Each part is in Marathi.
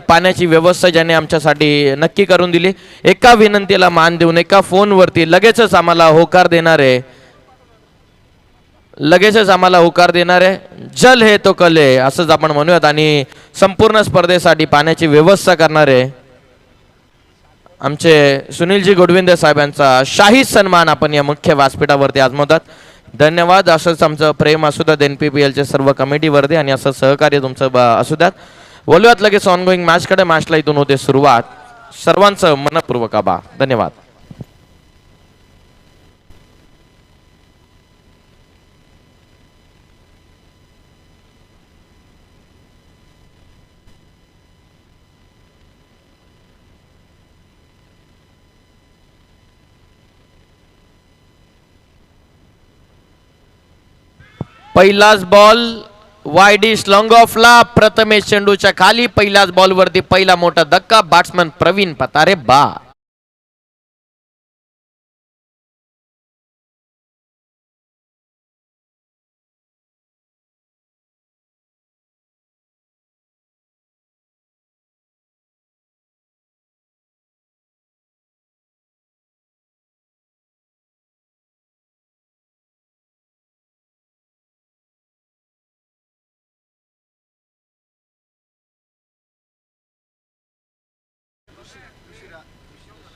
पाण्याची व्यवस्था ज्याने आमच्यासाठी नक्की करून दिली, एका विनंतीला मान देऊन एका फोनवरती लगेचच आम्हाला होकार देणारे, जल हे तो कल आहे असंच आपण म्हणूयात, आणि संपूर्ण स्पर्धेसाठी पाण्याची व्यवस्था करणारे आमचे सुनीलजी गोडविंदे साहेबांचा शाही सन्मान आपण या मुख्य व्यासपीठावरती आजमवतात. धन्यवाद. असंच आमचं प्रेम असू द्यात NPPLचे सर्व कमिटीवरती, आणि असं सहकार्य तुमचं असू द्यात. बोलूयात लगेच ऑनगोईंग मॅचकडे. मॅचला इथून होते सुरुवात. सर्वांचं मनपूर्वक आभार. धन्यवाद. पहिलाच बॉल वाईडिश लॉंग ऑफला. प्रथमेश चेंडूच्या खाली. पहिल्याच बॉल वरती पहिला मोठा धक्का. बॅट्समन प्रवीण पतारे बा.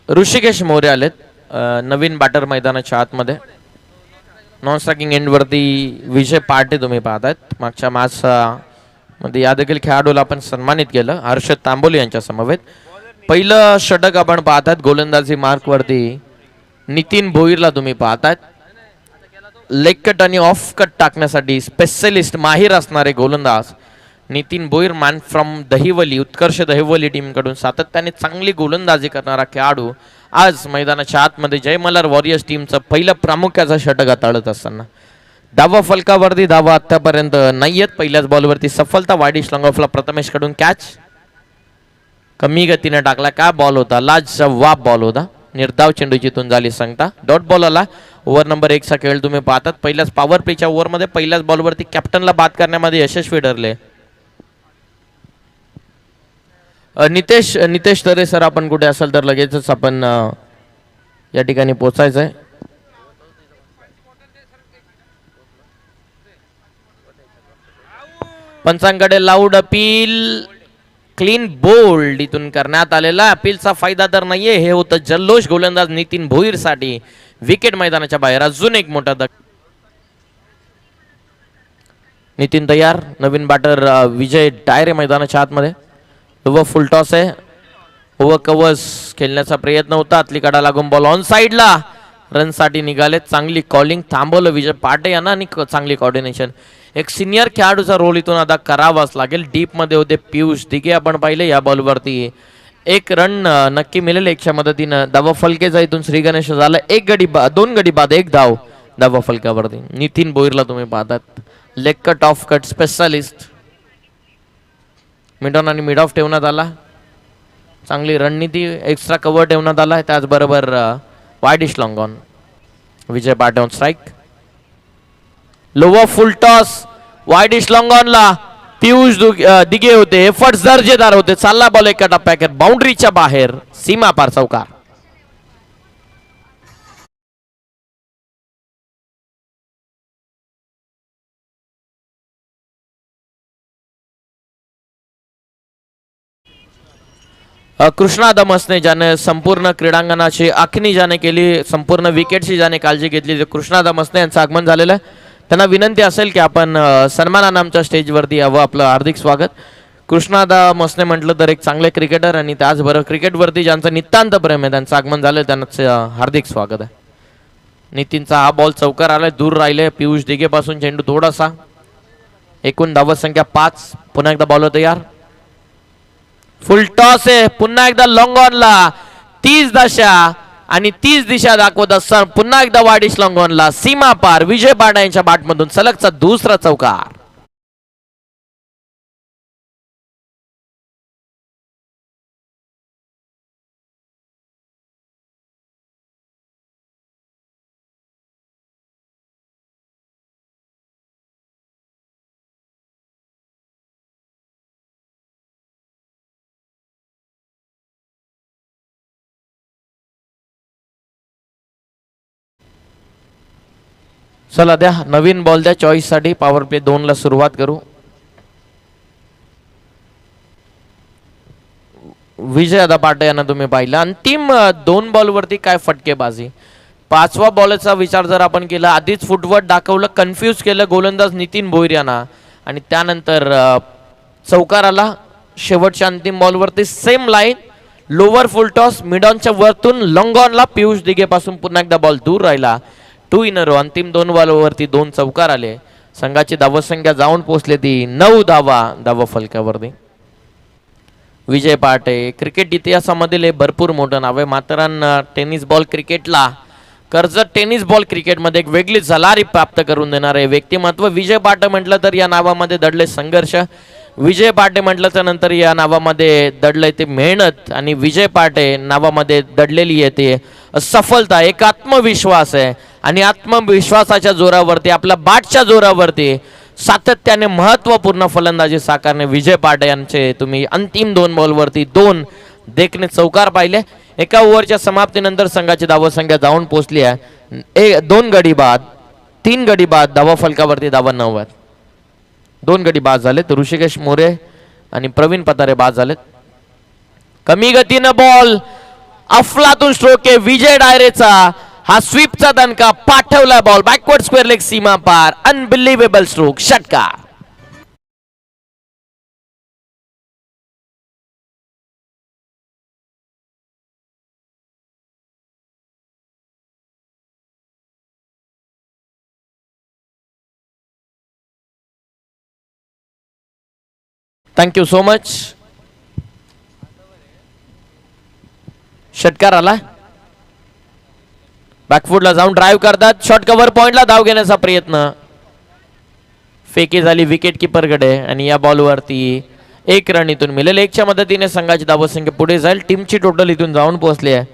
ऋषिकेश मोरे आलेत नवीन बॅटर मैदानाच्या आतमध्ये. नॉन स्ट्रायकिंग एंड वरती विजय पाटे तुम्ही पाहतायत. मागच्या मॅच मध्ये या देखील खेळाडूला आपण सन्मानित केलं, हर्षद तांबोली यांच्या समवेत. पहिलं षटक आपण पाहतात गोलंदाजी मार्क वरती नितीन भोईरला तुम्ही पाहतायत. लेग कट आणि ऑफ कट टाकण्यासाठी स्पेशलिस्ट माहिर असणारे गोलंदाज Nitin Bhoir, man from Dahivali, Utkarsh Dahivali team कडून सातत्याने चांगली गोलंदाजी करणारा खेळाडू आज मैदानाच्या आतमध्ये जय मल्हार वॉरियर्स टीमचं पहिलं प्रामुख्याचं षटक हाताळत असताना. धावा फलकावरती धावा आतापर्यंत नाहीयेत. पहिल्याच बॉलवरती सफलता. वाईडिश लॉंग ऑफला प्रथमेश कडून कॅच. कमी गतीने टाकला. काय बॉल होता, लाजवाब बॉल होता. निर्धाव चेंडू जिथून झाली सांगता. डॉट बॉल आला. ओव्हर नंबर 1 चा खेळ तुम्ही पाहतात. पहिल्याच पॉवर प्लेच्या ओव्हरमध्ये पहिल्याच बॉलवरती कॅप्टनला बाद करण्यामध्ये यशस्वी ठरले. नितेश तरे सर, आपण कुठे असाल तर लगेचच आपण या ठिकाणी पोहोचायचंय. पंचांकडे लाऊड अपील. क्लीन बोल्ड इथून करण्यात आलेला. अपीलचा फायदा तर नाहीये. हे होतं जल्लोष गोलंदाज नितीन भोईर साठी. विकेट मैदानाच्या बाहेर. अजून एक मोठा नितीन तयार. नवीन बॅटर विजय डायरे मैदानाच्या आतमध्ये. ओव्हर फुल टॉस आहे. ओव्हर कव्हर्स खेळण्याचा प्रयत्न होता. आतली कडा लागून बॉल ऑन साइडला. रन साठी निघाले. चांगली कॉलिंग. थांबवलं विजय पाटे यांना आणि चांगली कॉर्डिनेशन. एक सिनियर खेळाडूचा रोल इथून आता करावाच लागेल. डीप मध्ये होते पियुष दिघे आपण पाहिले. या बॉलवरती एक रन नक्की मिळेल एकच्या मदतीनं. धावा फलकेचा इथून श्री गणेश झाला. एक गडी 2 गडी बाद 1 धाव धावा फलकावरती. नितीन भोईरला तुम्ही पाहतात. Leg cut off cut specialist. Mid on आणि मिड ऑफ ठेवण्यात आला. चांगली रणनीती. एक्स्ट्रा कव्हर ठेवण्यात आला. त्याचबरोबर widish long on. Vijay Pate on strike. Lower full toss. Widish long ऑनला पियुष दिघे होते. एफर्ट्स दर्जेदार होते. चालला बॉल एका टप्प्यात बाउंड्रीच्या बाहेर. सीमा पार चौकार. कृष्णा दमसने ज्याने संपूर्ण क्रीडांगणाची आखणी ज्याने केली, संपूर्ण विकेटची ज्याने काळजी घेतली, कृष्णा दमसने यांचं आगमन झालेलं आहे. त्यांना विनंती असेल की आपण सन्मानानं आमच्या स्टेजवरती यावं. आपलं हार्दिक स्वागत. कृष्णा दमसने म्हटलं तर एक चांगले क्रिकेटर आणि त्याचबरोबर क्रिकेटवरती ज्यांचं नितांत प्रेम आहे त्यांचं आगमन झालं. त्यांचं हार्दिक स्वागत आहे. नितीनचा हा बॉल चौकार आलाय. दूर राहिले पियुष दिघे पासून चेंडू थोडासा. एकूण धावत संख्या 5. पुन्हा एकदा बॉलर तयार. फुल टॉस आहे. पुन्हा एकदा लॉंग ऑनला 30 दशा आणि 30 दिशा दाखवत असताना पुन्हा एकदा वाईडिश लॉंग ऑनला. सीमा पार. विजय पाडा यांच्या बॅटमधून सलगचा दुसरा चौकार. चला द्या नवीन बॉल द्या चॉईस साठी. पॉवर प्ले 2 ला सुरुवात करू. विजय पाटे यांना तुम्ही पाहिलं. अंतिम 2 बॉल वरती काय फटकेबाजी. 5व्या बॉलचा विचार जर आपण केला, आधीच फुटवर्क दाखवलं, कन्फ्यूज केलं गोलंदाज नितीन भोईर यांना, आणि त्यानंतर चौकार आला. शेवटच्या अंतिम बॉलवरती same line, lower full toss, mid ऑनच्या वरतून लॉंग ऑनला पियुष दिघे पासून पुन्हा एकदा बॉल दूर राहिला. 2 इन अ रो. अंतिम 2 बॉलवरती 2 चौकार आले. संघाची धावसंख्या जाऊन पोहोचली ती 9 धावा फलकावरती. विजय पाटे क्रिकेट इतिहासामधील भरपूर मोठं नाव आहे. माथेरान टेनिस बॉल क्रिकेटला, कर्जत टेनिस बॉल क्रिकेटमध्ये एक वेगळी झलारी प्राप्त करून देणारे व्यक्तिमत्व. विजय पाटे म्हटलं तर या नावामध्ये दडले संघर्ष. विजय पाटे म्हटलं तर नंतर या नावामध्ये दडले ते मेहनत. आणि विजय पाटे नावामध्ये दडलेली आहे ते सफलता, एक आत्मविश्वास आहे. आणि आत्मविश्वासाच्या जोरावरती, आपल्या बॅटच्या जोरावरती सातत्याने महत्वपूर्ण फलंदाजी साकारणे विजय पाटे यांचे तुम्ही अंतिम 2 बॉलवरती 2 देखणे चौकार पाहिले. एका ओव्हरच्या समाप्तीनंतर संघाची धावसंख्या जाऊन पोहोचली आहे 2 गडी बाद, 3 गडी बाद. धावा फलकावरती धावा 9 आहेत. 2 गडी बाद झालेत. ऋषिकेश मोरे आणि प्रवीण पतारे बाद झालेत. कमी गतीनं बॉल, अफलातून स्ट्रोक आहे विजय डायरेचा. हा स्वीपचा दणका, पाठवला बॉल बॅकवर्ड स्क्वेअर लेग सीमा पार. अनबिलिव्हेबल स्ट्रोक, षटकार. Thank you so much. षटकार आला. बॅकफुटला जाऊन ड्राईव्ह करतात. शॉर्ट कव्हर पॉइंटला धाव घेण्याचा प्रयत्न, फेकी झाली विकेट किपरकडे. आणि या बॉलवरती 1 रन इथून मिळेल. 1च्या मदतीने संघाची धावसंख्या पुढे जाईल. टीमची टोटल इथून जाऊन पोहोचली आहे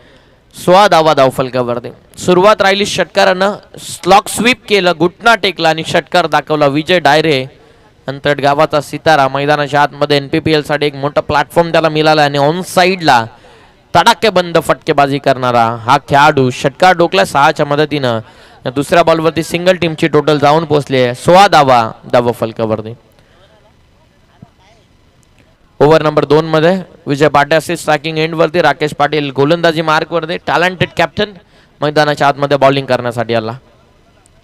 16 धावा धाव फलकावरती. सुरुवात राहिली षटकारानं. स्लॉक स्वीप केलं, घुटना टेकला आणि षटकार दाखवला विजय डायरे. अंतरट गावाचा सितारा. मैदानाच्या आतमध्ये NPPL साठी एक मोठा प्लॅटफॉर्म त्याला मिळाला. आणि ऑन साइडला तडाखेबंद फटकेबाजी करणारा हा खेळाडू षटकार डोकला 6च्या मदतीनं. दुसऱ्या बॉलवरती सिंगल. टीमची टोटल जाऊन पोहोचली आहे 16 धावा फलकावरती. ओव्हर नंबर 2 मध्ये विजय पाटे असिस्ट स्ट्रायकिंग एंड वरती. राकेश पाटील गोलंदाजी मार्क वरती. टॅलेंटेड कॅप्टन मैदानाच्या आतमध्ये बॉलिंग करण्यासाठी आला.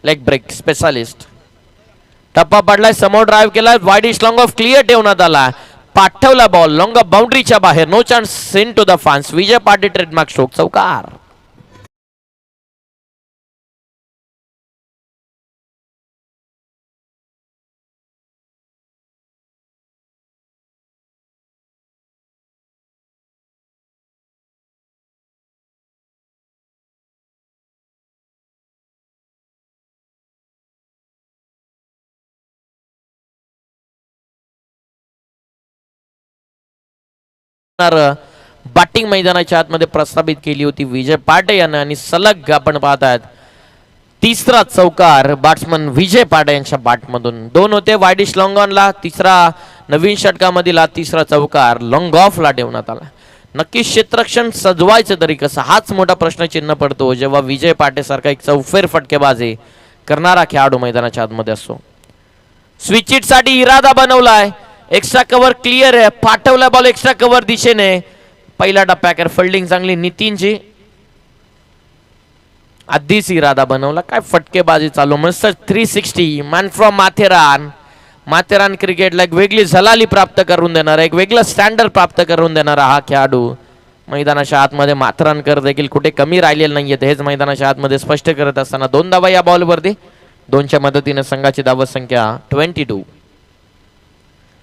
Leg break specialist. टप्पा पडलाय, समोर ड्राईव्ह केलाय, वाईडिश लॉंग ऑफ क्लिअर ठेवण्यात आला. पाठवला बॉल लॉंग ऑफ बाउंड्रीच्या बाहेर. No chance send to the fans. Vijay Pate trademark stroke, चौकार. बॅटिंग मैदानाच्या आतमध्ये प्रस्थापित केली होती विजय पाटे यानं. आणि सलग आपण पाहतात 3रा चौकार बॅट्समन विजय पाटे यांच्या बॅटमधून. 2 होते वाईडिश लॉंग ऑनला, 3रा नवीन षटकामधील 3रा चौकार लॉंग ऑफला ठेवण्यात आला. नक्की क्षेत्ररक्षण सजवायचं तरी कसं, हाच मोठा प्रश्नचिन्ह पडतो जेव्हा विजय पाटे सारखा एक चौफेर फटकेबाजी करणारा खेळाडू मैदानाच्या आतमध्ये असतो. स्विच इट साठी इरादा बनवलाय. एक्स्ट्रा कव्हर क्लिअर आहे. पाठवला बॉल एक्स्ट्रा कव्हर दिशेने. पहिला टप्प्याकर फिल्डिंग चांगली नितीनची. आधीच इरादा बनवला. काय फटकेबाजी चालू, मस्त 360 मॅन फ्रॉम माथेरान. माथेरान क्रिकेटला एक वेगळी झलाली प्राप्त करून देणारा, एक वेगळं स्टँडर्ड प्राप्त करून देणारा हा खेळाडू मैदानाच्या आतमध्ये माथेरानकर देखील कुठे कमी राहिलेले नाहीयेत. हेच मैदानाच्या आतमध्ये स्पष्ट करत असताना 2 धावा या बॉलवरती. 2च्या मदतीने संघाची धावसंख्या 22.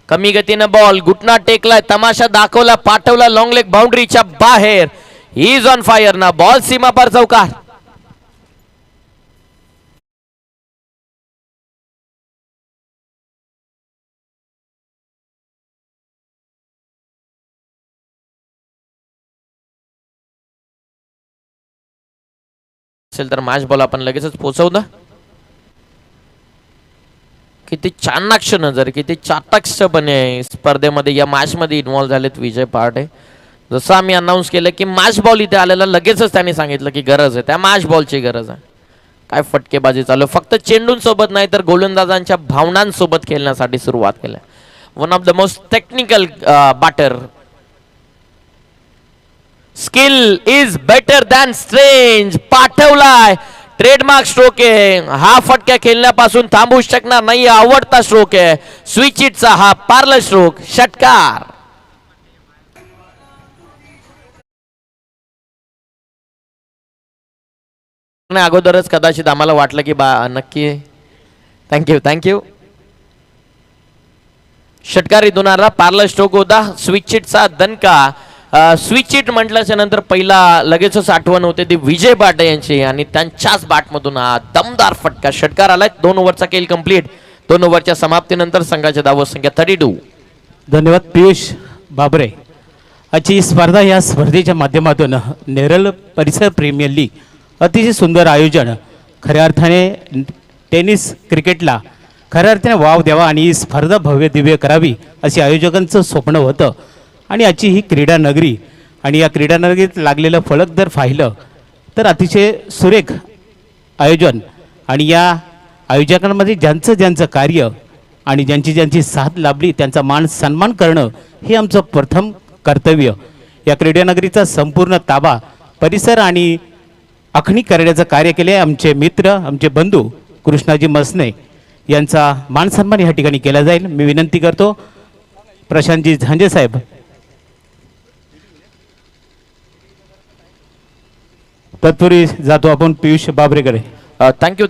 कमी गतीनं बॉल, घुटना टेकलाय, तमाशा दाखवला, पाठवला लॉंग लेग बाउंड्रीच्या बाहेर. ही इज ऑन फायर ना. बॉल सीमा पर, चौकार. असेल तर मॅच बॉल आपण लगेचच पोहोचवलं. किती चाणाक्ष नजर, किती चाटकपणे स्पर्धेमध्ये या मॅच मध्ये इन्व्हॉल्व झालेत विजय पाटे. जसं आम्ही अनाऊन्स केलं की मॅच बॉल इथे आलेला लगेचच त्यांनी सांगितलं की गरज आहे, त्या मॅच बॉलची गरज आहे. काय फटकेबाजी चालू आहे. फक्त चेंडूंसोबत नाही तर गोलंदाजांच्या भावनांसोबत खेळण्यासाठी सुरुवात केली. One of the most technical batter. Skill is better than strange. पाठवलाय. ट्रेडमार्क स्ट्रोक आहे हा. फटक्या खेळण्यापासून थांबू शकणार नाही. आवडता स्ट्रोक आहे स्विच इटचा हा. Parlour stroke. षटकार. अगोदरच कदाचित आम्हाला वाटलं की नक्की. थँक्यू. षटकार इथून पार्लर स्ट्रोक होता. स्विच इटचा दणका. स्विच इट म्हटल्याच्या नंतर पहिला लगेचच आठवण होते ती विजय बाटे यांची आणि त्यांच्याच बॅटमधून हा दमदार फटका. षटकार आलाय. 2 ओव्हरचा खेळ कंप्लीट. 2 ओव्हरच्या समाप्तीनंतर संघाची धावसंख्या 32. धन्यवाद पियुष बाबरे. आजची स्पर्धा या स्पर्धेच्या माध्यमातून नेरळ परिसर प्रीमियर लीग अतिशय सुंदर आयोजन. खऱ्या अर्थाने टेनिस क्रिकेटला खऱ्या अर्थाने वाव द्यावा आणि ही स्पर्धा भव्य दिव्य करावी असे आयोजकांचं स्वप्न होतं. आणि आजची ही क्रीडा नगरी आणि या क्रीडा नगरीत लागलेलं फलक जर पाहिलं तर अतिशय सुरेख आयोजन. आणि या आयोजकांमध्ये ज्यांचं कार्य आणि ज्यांची साथ लाभली त्यांचा मान सन्मान करणं हे आमचं प्रथम कर्तव्य. या क्रीडा नगरीचा संपूर्ण ताबा परिसर आणि आखणी करण्याचं कार्य केले आमचे मित्र आमचे बंधू कृष्णाजी मसने यांचा मान सन्मान या ठिकाणी केला जाईल. मी विनंती करतो प्रशांतजी झांजे साहेब. तत्पूर्वी जातो आपण पियुष बाबरेकडे. Thank you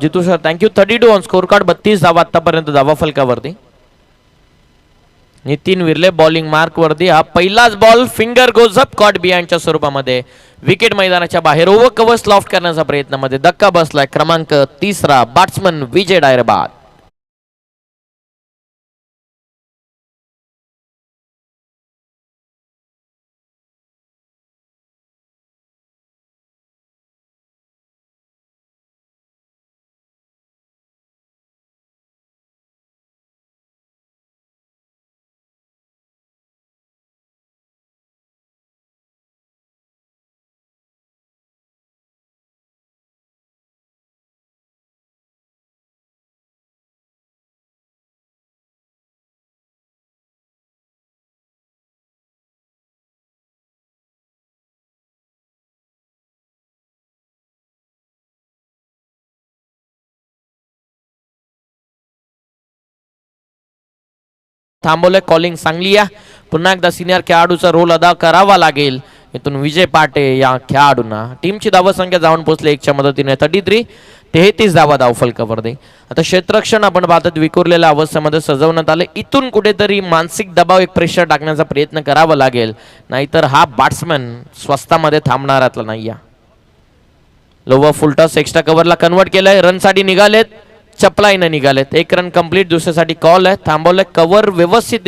Jitu sir. Thank you. 32 on score card. 32 धावा आतापर्यंत धावा फलकावरती. नितीन विर्ले बॉलिंग मार्क वरती. हा पहिलाच ball finger goes up caught बिहाइंडच्या स्वरूपामध्ये विकेट मैदानाच्या बाहेर. ओव्हर कव्हर लॉफ्ट करण्याचा प्रयत्नामध्ये धक्का बसलाय. क्रमांक 3 बॅट्समन विजय डायरेबाद. थांबवलंय. कॉलिंग चांगली आहे. पुन्हा एकदा सिनियर खेळाडूचा रोल अदा करावा लागेल. इथून विजय पाटे या खेळाडूंना टीमची धावसंख्या जाऊन पोहोचले 1च्या मदतीने 33. 33 धावा धावफलकावरती. आता क्षेत्ररक्षण आपण पाहतात विखुरलेल्या अवस्थेमध्ये सजवण्यात आले. इथून कुठेतरी मानसिक दबाव एक प्रेशर टाकण्याचा प्रयत्न करावा लागेल नाहीतर हा बॅट्समन स्वस्तामध्ये थांबणारातला नाही. लोवर फुल टॉस एक्स्ट्रा कव्हरला कन्वर्ट केलंय. रनसाठी निघालेत. चपलाईने निघालेत. 1 रन कंप्लीट. दुसऱ्यासाठी कॉल आहे. थांबवलंय. कव्हर व्यवस्थित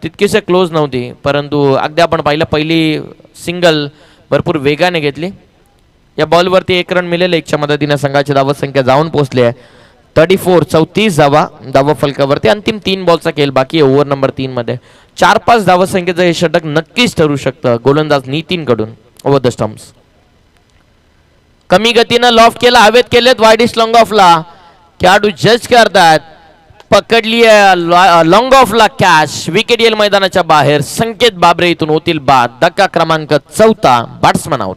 तितकीसे क्लोज नव्हती परंतु अगदी आपण पाहिलं पहिली सिंगल भरपूर वेगाने घेतली. या बॉलवरती 1 रन मिळेल. 1च्या मदतीने संघाची धावसंख्या जाऊन पोहोचली आहे 34. 34 धावा धावा फलकावरती. अंतिम 3 बॉलचा खेळ बाकी आहे ओव्हर नंबर 3 मध्ये. 4-5 धावसंख्येचं हे षटक नक्कीच ठरू शकतं गोलंदाज नितीन कडून ओव्हर द स्टंप्स. कमी गतीनं लॉफ्ट केला. हवेत केलेत. वाईडिश लॉंग ऑफला खेळाडू जज करतात. पकडली लॉंग ऑफला कॅच. विकेट येईल मैदानाच्या बाहेर. संकेत बाबरे इथून होतील बाद. धक्का क्रमांक 4. Batsman out.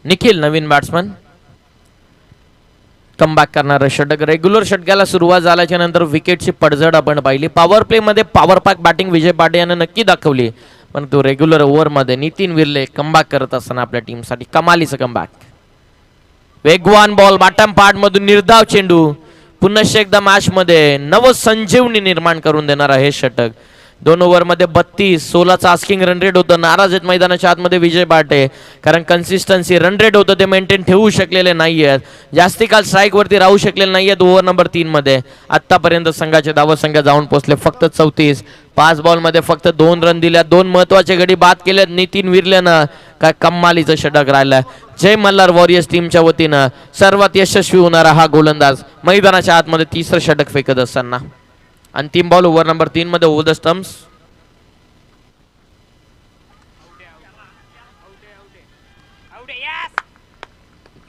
निखिल नवीन बॅट्समन कमबॅक करणारं षटक. रेग्युलर षटकाला सुरुवात झाल्याच्या नंतर विकेटची पडझड आपण पाहिली. पॉवर प्ले मध्ये पॉवर पॅक बॅटिंग विजय पाटे यांना नक्की दाखवली परंतु रेग्युलर ओव्हर मध्ये नितीन विर्ले कमबॅक करत असताना आपल्या टीमसाठी कमालीचं कमबॅक. वेगवान बॉल बॉटम पार्ट मधून निर्धाव चेंडू. पुन्हा एकदा मॅच मध्ये नव संजीवनी निर्माण करून देणार हे षटक. 2 ओव्हरमध्ये 32, 16चा आस्किंग रन रेट होतं. नाराज आहेत मैदानाच्या आतमध्ये विजय पाटे, कारण कन्सिस्टन्सी रन रेट होतं ते मेंटेन ठेवू शकलेले नाही आहेत. जास्ती काल स्ट्राईकवरती राहू शकलेले नाही आहेत ओव्हर नंबर 3 मध्ये. आत्तापर्यंत संघाचे धावसंख्या जाऊन पोहोचले फक्त 34. 5 बॉलमध्ये फक्त 2 रन दिल्या. 2 महत्वाचे गडी बाद केलेत नितीन विरलेनं. काय कम्मालीचं षटक राहिलं. जय मल्हार वॉरियर्स टीमच्या वतीनं सर्वात यशस्वी होणारा हा गोलंदाज मैदानाच्या आतमध्ये 3रं षटक फेकत असताना. अंतिम बॉल ओव्हर नंबर 3 मध्ये ओव्हर द स्टम्प्स.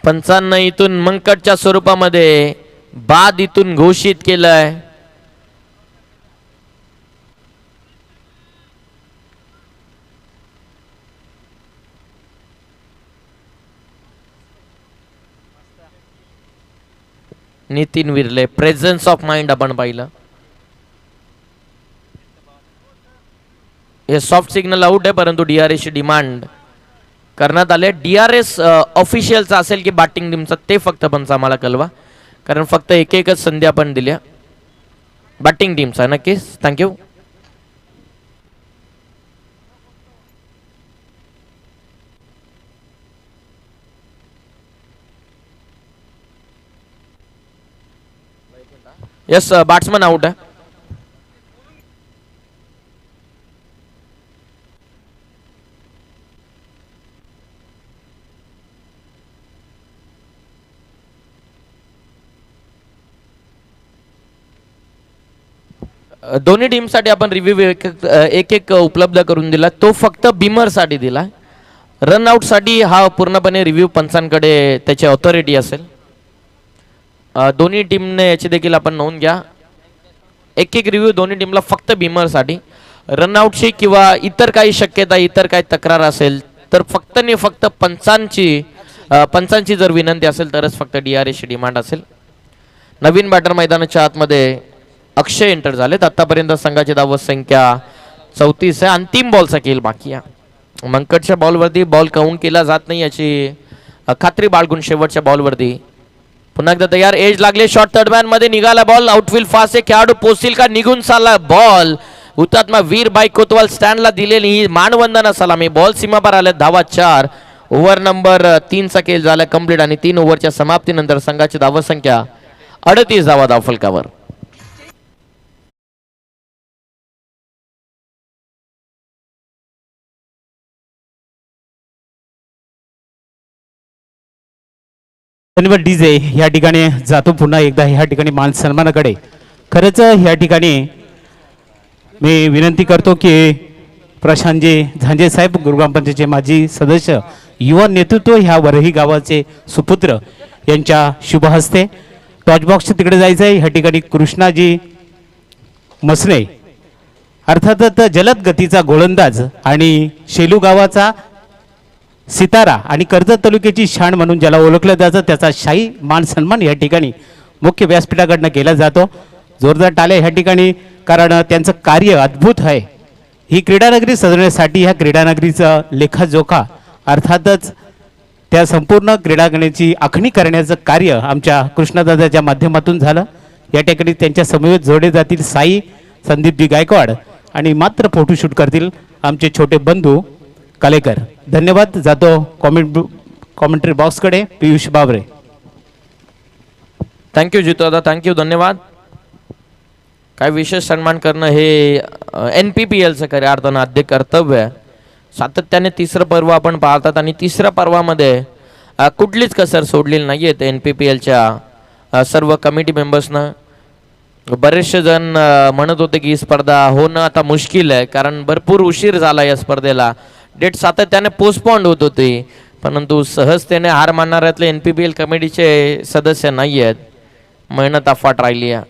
पंचांना इथून मंकटच्या स्वरूपामध्ये बाद इथून घोषित केलंय. नितीन विरले, प्रेझन्स ऑफ माइंड आपण पाहिलं. हे सॉफ्ट सिग्नल आउट आहे, परंतु DRS ची डिमांड करण्यात आले. DRS ऑफिशियलचा असेल की बॅटिंग टीमचा ते फक्त पंच आम्हाला कळवा, कारण फक्त एकच संधी आपण दिल्या. बॅटिंग टीमचा नक्कीच. थँक्यू. यस, बॅट्समन आउट आहे. दोन्ही टीमसाठी आपण रिव्ह्यू एक उपलब्ध करून दिला. तो फक्त बिमरसाठी दिला. रनआउटसाठी हा पूर्णपणे रिव्ह्यू पंचांकडे त्याची ऑथॉरिटी असेल. दोन्ही टीमने याची देखील आपण नोंद घ्या. एक रिव्ह्यू दोन्ही टीमला फक्त बिमरसाठी. रनआउटची किंवा इतर काही शक्यता, इतर काही तक्रार असेल तर फक्त पंचांची जर विनंती असेल तरच फक्त DRS ची डिमांड असेल. नवीन बॅटर मैदानाच्या आतमध्ये अक्षय एंटर झालेत. आतापर्यंत संघाची धावसंख्या 34 आहे. अंतिम बॉलचा खेळ बाकी आहे. मंकटच्या बॉलवरती बॉल काउंट केला जात नाही याची खात्री बाळगून शेवटच्या बॉलवरती पुन्हा एकदा तयार. एज लागले. शॉर्ट थर्ड मॅन मध्ये निघाला बॉल. आउटफील्ड फास्ट आहे. खेळाडू पोहोचतील का? निघून चालला बॉल. हुतात्मा वीरबाई कोतवाल स्टँडला दिलेली ही मानवंदना सलामी. बॉल सीमापार आल्या. धावा 4. ओव्हर नंबर 3 चा खेळ झाला कंप्लीट आणि 3 ओव्हरच्या समाप्तीनंतर संघाची धावसंख्या 38 धावा धावफलकावर. धन्यवाद डीजे. या ठिकाणी जातो पुन्हा एकदा ह्या ठिकाणी मान सन्मानाकडे. खरंच ह्या ठिकाणी मी विनंती करतो की प्रशांतजी झांजे साहेब, गुरुग्रामपंचायतचे माजी सदस्य, युवा नेतृत्व ह्या वरही गावाचे सुपुत्र यांच्या शुभ हस्ते टॉच बॉक्स तिकडे जायचं आहे. ह्या ठिकाणी कृष्णाजी मसने अर्थातच जलद गतीचा गोलंदाज आणि शेलू गावाचा सितारा आणि कर्जत तालुक्याची शान म्हणून ज्याला ओळखलं जातं त्याचा शाही मान सन्मान या ठिकाणी मुख्य व्यासपीठाकडनं केला जातो. जोरदार टाळ्या ह्या ठिकाणी, कारण त्यांचं कार्य अद्भुत आहे. ही क्रीडानगरी सजवण्यासाठी ह्या क्रीडानगरीचा लेखाजोखा अर्थातच त्या संपूर्ण क्रीडांगणाची आखणी करण्याचं कार्य आमच्या कृष्णदादाच्या माध्यमातून झालं. या ठिकाणी त्यांच्या समवेत जोडले जातील साई संदीपजी गायकवाड आणि मात्र फोटोशूट करतील आमचे छोटे बंधू कालेकर. धन्यवाद. जातो कॉमेंट्री बॉक्सकडे. पियुष बाबरे. थँक्यू जितो दादा, थँक्यू, धन्यवाद. काय विशेष सन्मान करणं हे NPPLचं खऱ्या अर्थानं आद्य कर्तव्य आहे. सातत्याने 3रं पर्व आपण पाहतात आणि 3ऱ्या पर्वामध्ये कुठलीच कसर सोडलेली नाही आहे NPPLच्या सर्व कमिटी मेंबर्सनं. बरेचसे जण म्हणत होते की ही स्पर्धा होणं आता मुश्किल आहे, कारण भरपूर उशीर झाला या स्पर्धेला. डेट सातत्याने पोस्टपोन्ड होत होती, परंतु सहजतेने हार मानणाऱ्यातले NPPL कमिटीचे सदस्य नाही आहेत. मेहनत अफाट राहिली आहे.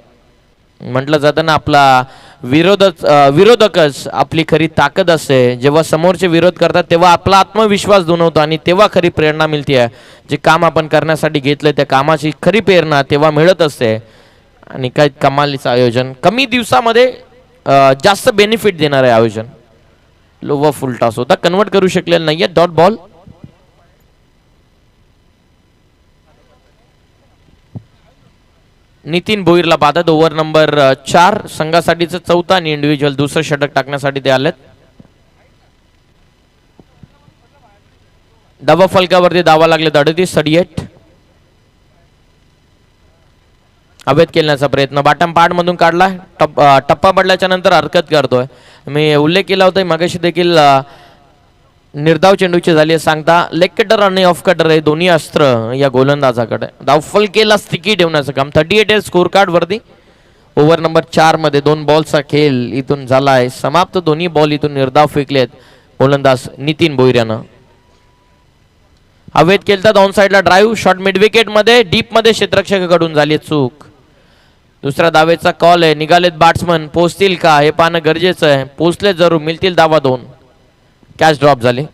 म्हटलं जातं ना, आपला विरोधकच आपली खरी ताकद असते. जेव्हा समोरचे विरोध करतात तेव्हा आपला आत्मविश्वास दुणवतो आणि तेव्हा खरी प्रेरणा मिळते. जे काम आपण करण्यासाठी घेतलं त्या कामाची खरी प्रेरणा तेव्हा मिळत असते. आणि काय कमालीचं आयोजन, कमी दिवसामध्ये जास्त बेनिफिट देणार आहे आयोजन. लोवा फुल टॉस होता, कन्वर्ट करू शकलेला नाहीये. Dot ball. नितीन भोईरला पाहतात. ओव्हर नंबर 4 संघासाठीचं चौथा आणि इंडिव्हिज्युअल दुसरं षटक टाकण्यासाठी ते आलेत. धावा फलकावरती धावा लागले 38. अवैध खेळण्याचा प्रयत्न बाटम पाड मधून काढला. टप्पा पडल्याच्या नंतर हरकत करतोय. मी उल्लेख केला होता मागाशी देखील. निर्धाव चेंडूची झाली सांगता. लेग कटर आणि ऑफ कटर हे दोन्ही अस्त्र या गोलंदाजाकडे. धावफलकेला स्टिकी ठेवण्याचं काम. 38 आहे स्कोर कार्ड वरती. ओव्हर नंबर 4 मध्ये 2 बॉलचा खेळ इथून झालाय समाप्त. दोन्ही बॉल इथून निर्धाव फेकलेत गोलंदाज नितीन भोईर यानं. अवैध केलतात ऑन साइडला ड्राईव्ह शॉट मिड विकेट मध्ये डीप मध्ये क्षेत्ररक्षकाकडून झाली चूक. दुसऱ्या धावेचा कॉल आहे. निघालेत बॅट्समन. पोचतील का हे पाहणं गरजेचं आहे. पोचले जरूर मिळतील धावा 2. कॅच ड्रॉप झाले.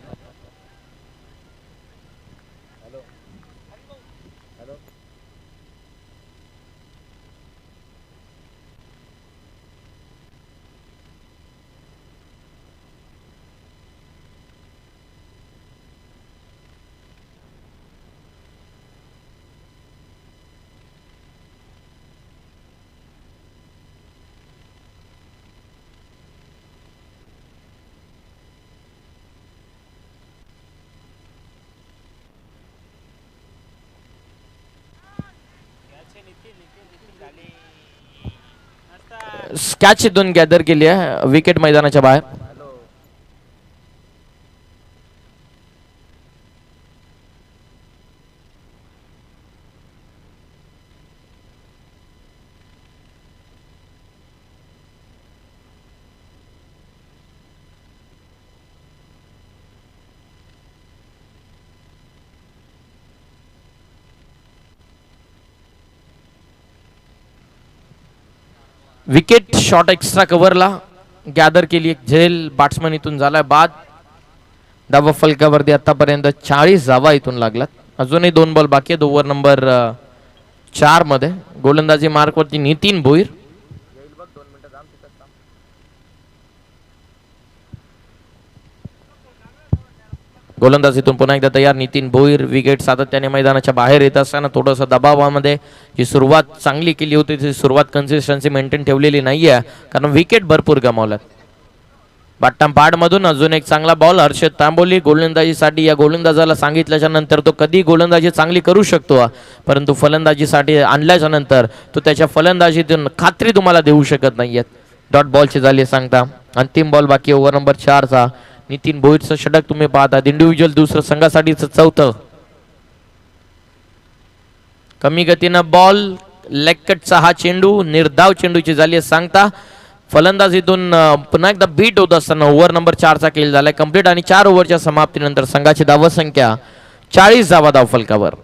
कॅच इथून गॅदर केली आहे विकेट मैदानाच्या बाहेर. विकेट शॉट एक्स्ट्रा कव्हरला गॅदर केली. एक झेल बॅट्समन इथून झालाय बाद. धावा फलकावरती आतापर्यंत 40 धावा इथून लागलात. अजूनही 2 बॉल बाकी आहेत. ओव्हर नंबर 4 मध्ये गोलंदाजी मार्कवरती नितीन भोईर. गोलंदाजीतून पुन्हा एकदा तयार नितीन भोईर. विकेट सातत्याने मैदानाच्या बाहेर येत असताना थोडंसं दबावामध्ये जी सुरुवात चांगली केली होती ती सुरुवात कन्सिस्टन्सी मेंटेन ठेवलेली नाहीये कारण विकेट भरपूर गमावल्यात. बाट्टम पाडमधून अजून एक चांगला बॉल. हर्षद तांबोली गोलंदाजीसाठी. या गोलंदाजाला सांगितल्याच्या नंतर तो कधी गोलंदाजी चांगली करू शकतो परंतु फलंदाजीसाठी आणल्याच्या नंतर तो त्याच्या फलंदाजीतून खात्री तुम्हाला देऊ शकत नाहीयेत. डॉट बॉलची झाली सांगता. अंतिम बॉल बाकी ओव्हर नंबर 4 चा. नितीन भोईरचं षटक तुम्ही पाहता. इंडिव्हिज्युअल दुसरं संघासाठीचं चौथं. कमी गतीनं बॉल. लेग कटचा हा चेंडू निर्धाव चेंडूची झाली सांगता. फलंदाजीतून पुन्हा एकदा बीट होत असताना ओव्हर नंबर 4 चा खेळ झालाय कंप्लीट आणि 4 ओव्हरच्या समाप्तीनंतर संघाची धाव संख्या 40 धावा धाव फलकावर.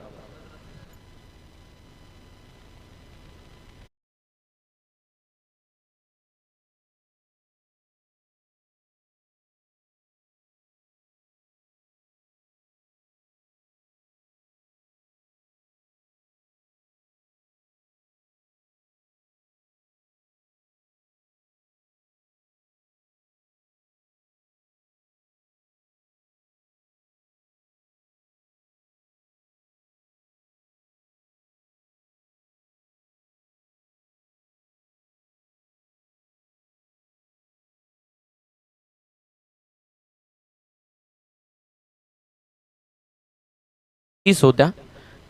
होत्या.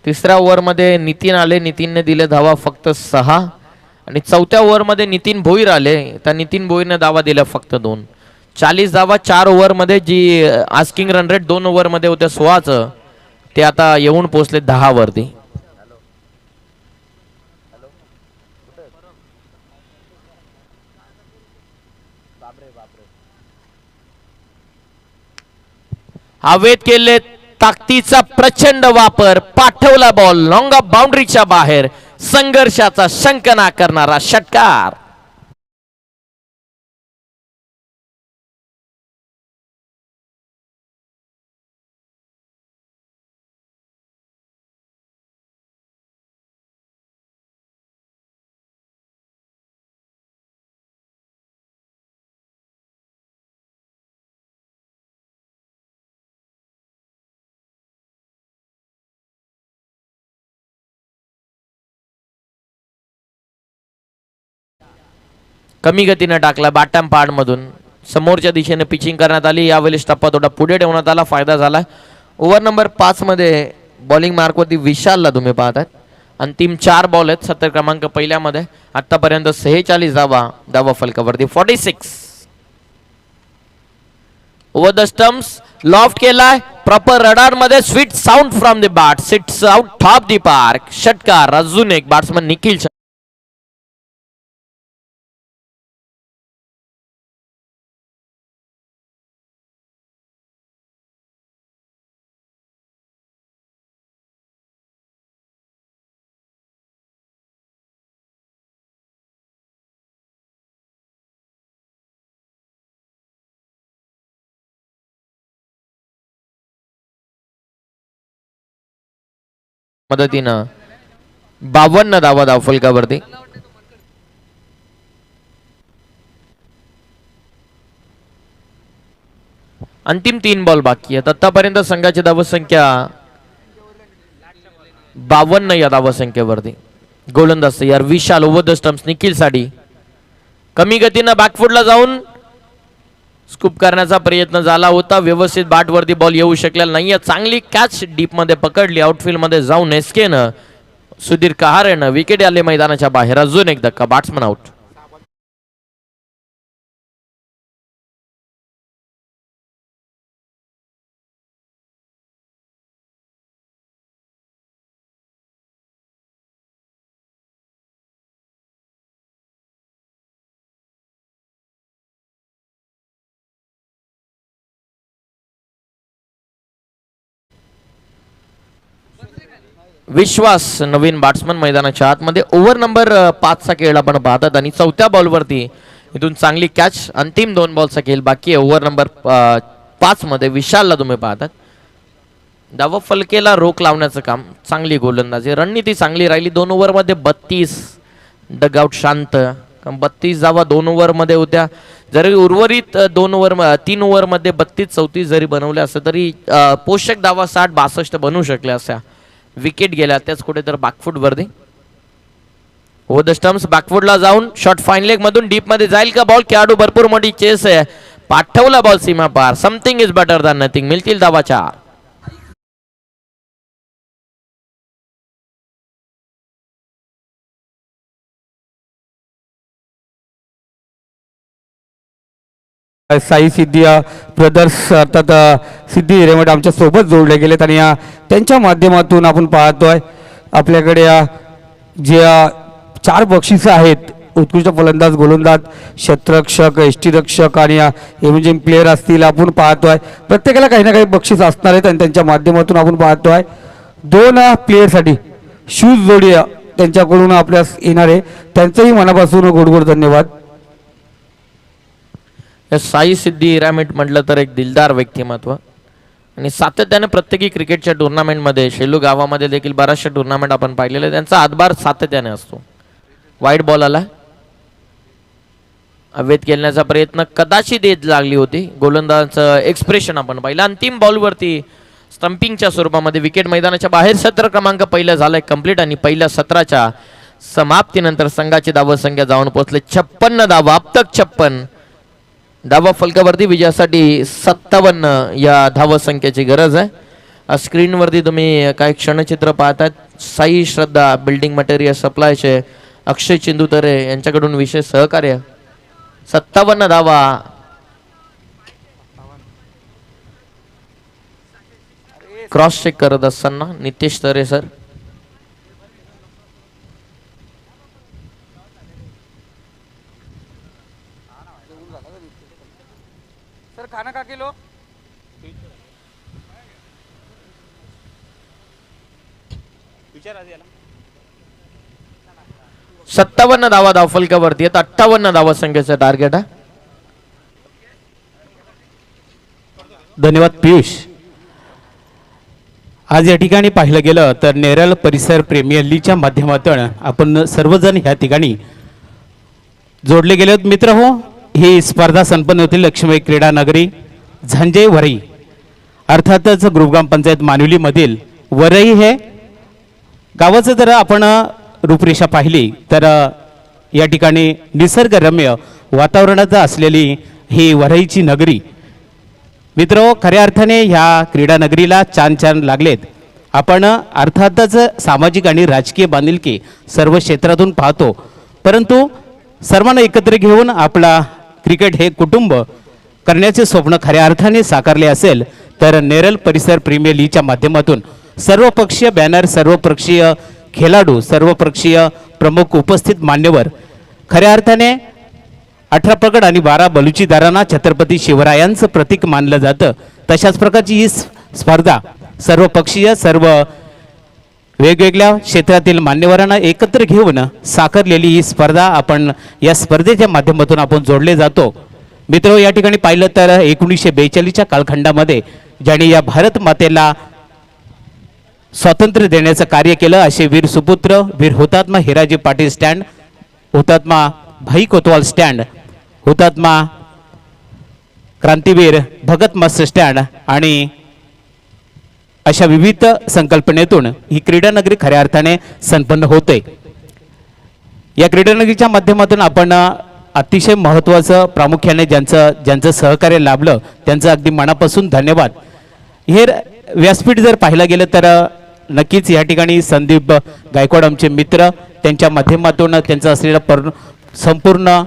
तिसऱ्या ओव्हरमध्ये नितीन आले. नितीनने दिले धावा फक्त 6 आणि चौथ्या ओव्हरमध्ये नितीन भोईर आले. त्या नितीन भोईरने धावा दिल्या फक्त 2. 40 धावा 4 ओव्हरमध्ये. जी आस्किंग रन रेट 2 ओव्हरमध्ये होत्या 16चं ते आता येऊन पोहोचले 10 वरती. हवेत केले ताकदीचा प्रचंड वापर. पाठवला बॉल लॉंग ऑफ बाउंड्रीच्या बाहेर. संघर्षाचा शंका करणारा षटकार. कमी गतीने टाकला बॅटम पाड मधून, समोरच्या दिशेने पिचिंग करण्यात आली. यावेळेस टप्पा थोडा पुढे ठेवण्यात आला, फायदा झाला. ओव्हर नंबर 5 मध्ये बॉलिंग मार्कवरती विशालला तुम्ही पाहताय. अंतिम 4 बॉल आहेत 70 क्रमांक पहिल्यामध्ये. आतापर्यंत 46 धावा फलकावरती. 46 ओव्हर द स्टम्प्स, लॉफ्ट केलाय प्रॉपर रडार मध्ये. Sweet sound from the bat, sits out top the park. षटकार अजून एक बॅट्समन निखिल मदतीनं 52 धाव फलकावरती. अंतिम 3 बॉल बाकी आहेत. आतापर्यंत संघाची धावसंख्या 52 या धावसंख्येवरती. गोलंदाज तयार विशाल. ओव्हर द स्टम्प्स निखिल साठी कमी गतीनं बॅकफुटला जाऊन स्कूप करण्याचा प्रयत्न झाला होता. व्यवस्थित बॅटवरती बॉल येऊ शकलेला नाहीये. चांगली कॅच डीप मध्ये पकडली. आउटफील्ड मध्ये जाऊन एसकेनं सुधीर कहारेनं विकेट आले मैदानाच्या बाहेर. अजून एक धक्का, बॅट्समन आउट. विश्वास नवीन बॅट्समन मैदानाच्या आतमध्ये. ओव्हर नंबर 5 चा खेळ आपण पाहतात आणि 4थ्या बॉलवरती इथून चांगली कॅच. अंतिम 2 बॉलचा खेळ बाकी आहे. ओव्हर नंबर 5 मध्ये विशालला तुम्ही पाहतात. धावा फलकेला रोख लावण्याचं काम, चांगली गोलंदाजी, रणनीती चांगली राहिली. 2 ओव्हर मध्ये 32, डगआउट शांत. 32 धावा 2 ओव्हर मध्ये होत्या. जरी उर्वरित 3 ओव्हर मध्ये 32-34 जरी बनवल्या असं तरी पोषक धावा 60-62 बनवू शकल्या अशा. विकेट गेल्या त्याच कुठे तर बॅकफुट वरती. ओव्हर द स्टम्प्स, बॅकफुटला जाऊन शॉट फाईन लेग मधून डीप मध्ये जाईल का बॉल? खेळाडू भरपूर मोठी चेस आहे. पाठवला बॉल सीमा पार. Something is better than nothing. मिळतील धावा 4. साई सिद्धी ब्रदर्स अर्थात सिद्धी हिरेमठ आमच्या सोबत जोडले गेलेत आणि त्यांच्या माध्यमातून आपण पाहतोय आपल्याकडे जे 4 बक्षिसं आहेत. उत्कृष्ट फलंदाज, गोलंदाज, क्षेत्ररक्षक, यष्टीरक्षक आणि एमजीएम प्लेयर असतील. आपण पाहतोय प्रत्येकाला काही ना काही बक्षीस असणार आहेत आणि त्यांच्या माध्यमातून आपण पाहतोय 2 प्लेयरसाठी शूज जोडी त्यांच्याकडून आपल्यास येणार आहे. त्यांचंही मनापासून गोडगोड धन्यवाद. साई सिद्धी हिरामिट म्हटलं तर एक दिलदार व्यक्तिमत्व आणि सातत्याने प्रत्येकी क्रिकेटच्या टुर्नामेंटमध्ये, शेलू गावामध्ये देखील बऱ्याचशा टुर्नामेंट आपण पाहिलेले, त्यांचा हातभार सातत्याने असतो. वाईट बॉल आला, अवैध खेळण्याचा प्रयत्न कदाचित येत लागली होती. गोलंदाजाचं एक्सप्रेशन आपण पाहिलं. अंतिम बॉलवरती स्टंपिंगच्या स्वरूपामध्ये विकेट मैदानाच्या बाहेर. 17 क्रमांक पहिलं झालंय कंप्लीट आणि पहिल्या सत्राच्या समाप्तीनंतर संघाची धावसंख्या जाऊन पोहोचले 56 धावा. अब तक 56 धावा फलकावरती. विजयासाठी 57 या धावसंख्येची गरज आहे. स्क्रीनवरती तुम्ही काही क्षणचित्र पाहतात. साई श्रद्धा बिल्डिंग मटेरियल सप्लायचे अक्षय चिंदुतरे यांच्याकडून विशेष सहकार्य. 57 धावा. क्रॉस चेक करत असताना नितेश तरे सर. खाना का किलो 57 धावा धावफलकावरती आहेत. 58 धावा संख्येचं टार्गेट आहे. धन्यवाद पियुष. आज या ठिकाणी पाहिलं गेलं तर नेरळ परिसर प्रीमियर लीगच्या माध्यमातून आपण सर्वजण ह्या ठिकाणी जोडले गेले आहेत. मित्र हो, ही स्पर्धा संपन्न होती लक्ष्मी क्रीडा नगरी झांजे वरई, अर्थातच ग्रुपग्राम पंचायत मानुलीमधील वरई हे गावाचं जर आपण रूपरेषा पाहिली तर या ठिकाणी निसर्गरम्य वातावरणाचा असलेली ही वरईची नगरी. मित्रो, खऱ्या अर्थाने ह्या क्रीडा नगरीला चान चान लागलेत. आपण अर्थातच सामाजिक आणि राजकीय बांधिलकी सर्व क्षेत्रातून पाहतो, परंतु सर्वांना एकत्र घेऊन आपला क्रिकेट हे कुटुंब करण्याचे स्वप्न खऱ्या अर्थाने साकारले असेल तर नेरळ परिसर प्रीमियर लीगच्या माध्यमातून सर्वपक्षीय बॅनर, सर्वपक्षीय खेळाडू, सर्वपक्षीय प्रमुख उपस्थित मान्यवर, खऱ्या अर्थाने 18 प्रगट आणि 12 बलुचीदारांना छत्रपती शिवरायांचं प्रतीक मानलं जातं. तशाच प्रकारची ही स्पर्धा सर्वपक्षीय, सर्व वेगवेगळ्या क्षेत्रातील मान्यवरांना एकत्र घेऊन साकारलेली ही स्पर्धा आपण या स्पर्धेच्या माध्यमातून आपण जोडले जातो. मित्र, या ठिकाणी पाहिलं तर 1942च्या कालखंडामध्ये ज्यांनी या भारत मातेला स्वातंत्र्य देण्याचं कार्य केलं असे वीर सुपुत्र, वीर हुतात्मा हिराजी पाटील स्टँड, हुतात्मा भाई कोतवाल स्टँड, हुतात्मा क्रांतीवीर भगत मस्त स्टँड आणि अशा विविध संकल्पनेतून ही क्रीडा नगरी खऱ्या अर्थाने संपन्न होते. या क्रीडा नगरीच्या माध्यमातून आपण अतिशय महत्त्वाचं, प्रामुख्याने ज्यांचं सहकार्य लाभलं त्यांचं अगदी मनापासून धन्यवाद. हे व्यासपीठ जर पाहिलं गेलं तर नक्कीच या ठिकाणी संदीप गायकवाड आमचे मित्र, त्यांच्या माध्यमातून त्यांचा असलेला संपूर्ण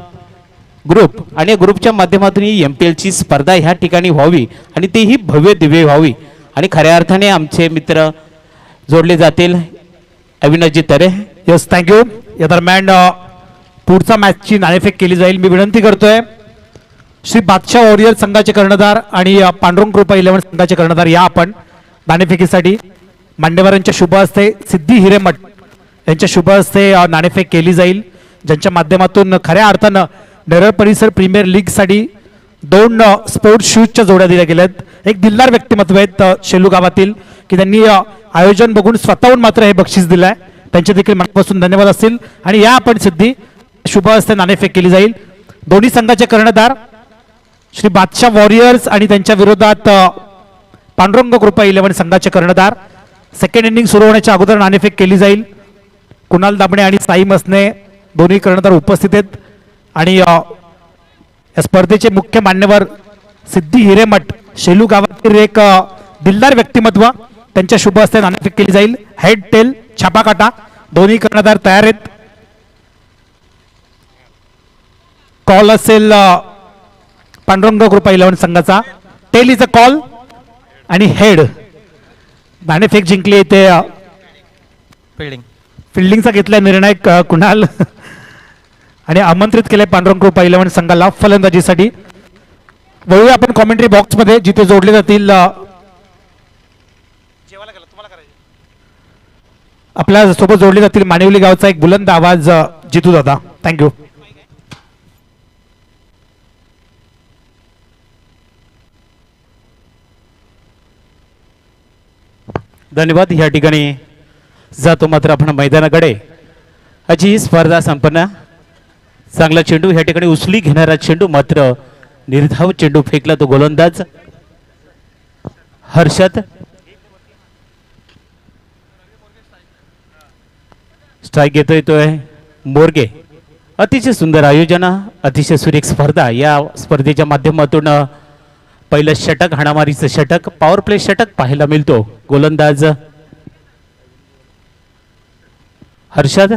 ग्रुप आणि ग्रुपच्या माध्यमातून ही MPLची स्पर्धा ह्या ठिकाणी व्हावी आणि तेही भव्य दिव्य व्हावी आणि खऱ्या अर्थाने आमचे मित्र जोडले जातील. अविनाशजी तरे. Yes, thank you. या दरम्यान पुढचा मॅचची नाणेफेक केली जाईल. मी विनंती करतोय श्री बादशाह वॉरियर संघाचे कर्णधार आणि पांडुरंग कृपा 11 संघाचे कर्णधार या आपण नाणेफेकीसाठी. मान्यवरांच्या शुभ हस्ते सिद्धी हिरेमठ यांच्या शुभ हस्ते नाणेफेक केली जाईल, ज्यांच्या माध्यमातून खऱ्या अर्थानं नेरळ परिसर प्रीमियर लीगसाठी 2 स्पोर्ट्स शूजच्या जोड्या दिल्या गेल्यात. एक दिलदार व्यक्तिमत्व आहेत शेलू गावातील की त्यांनी आयोजन बघून स्वतःहून मात्र हे बक्षीस दिलं आहे. त्यांचे देखील मनापासून धन्यवाद असतील. आणि या आपण सिद्धी शुभ हस्ते नाणेफेक केली जाईल. दोन्ही संघाचे कर्णधार श्री बादशाह वॉरियर्स आणि त्यांच्या विरोधात पांडुरंग कृपा 11 संघाचे कर्णधार. सेकंड इनिंग सुरू होण्याच्या अगोदर नाणेफेक केली जाईल. कुणाल दाबणे आणि साई मसने दोन्ही कर्णधार उपस्थित आहेत आणि या स्पर्धेचे मुख्य मान्यवर सिद्धी हिरेमठ शेलू गावातील एक दिलदार व्यक्तिमत्व, त्यांच्या शुभ हस्ते नाणेफेक केली जाईल. हेड, टेल, छापाकाटा दोन्ही कर्णधार तयार आहेत. कॉल असेल पांडुरंग कृपा 11 संघाचा. टेल इज अ कॉल आणि हेड. नाणेफेक जिंकली ते फिल्डिंगचा घेतलाय निर्णय कुणाल आणि आमंत्रित केले पांडुरंग कृपा 11 संघाला फलंदाजीसाठी. वळूया आपण कॉमेंट्री बॉक्समध्ये जिथे जोडले जातील आपल्या सोबत जोडले जातील मानिवली गावचा एक बुलंद आवाज जितू दादा. थँक्यू. धन्यवाद. या ठिकाणी जातो मात्र आपण मैदानाकडे. अशी ही स्पर्धा संपन्न. चांगला चेंडू ह्या ठिकाणी उचली घेणारा चेंडू, मात्र निर्धाव चेंडू फेकला तो गोलंदाज हर्षद. स्ट्राईक घेतोय तो मोरगे. अतिशय सुंदर आयोजन, अतिशय सुरेख स्पर्धा. या स्पर्धेच्या माध्यमातून पहिलं षटक, हाणामारीचं षटक, पॉवर प्ले षटक पाहायला मिळतो. गोलंदाज हर्षद.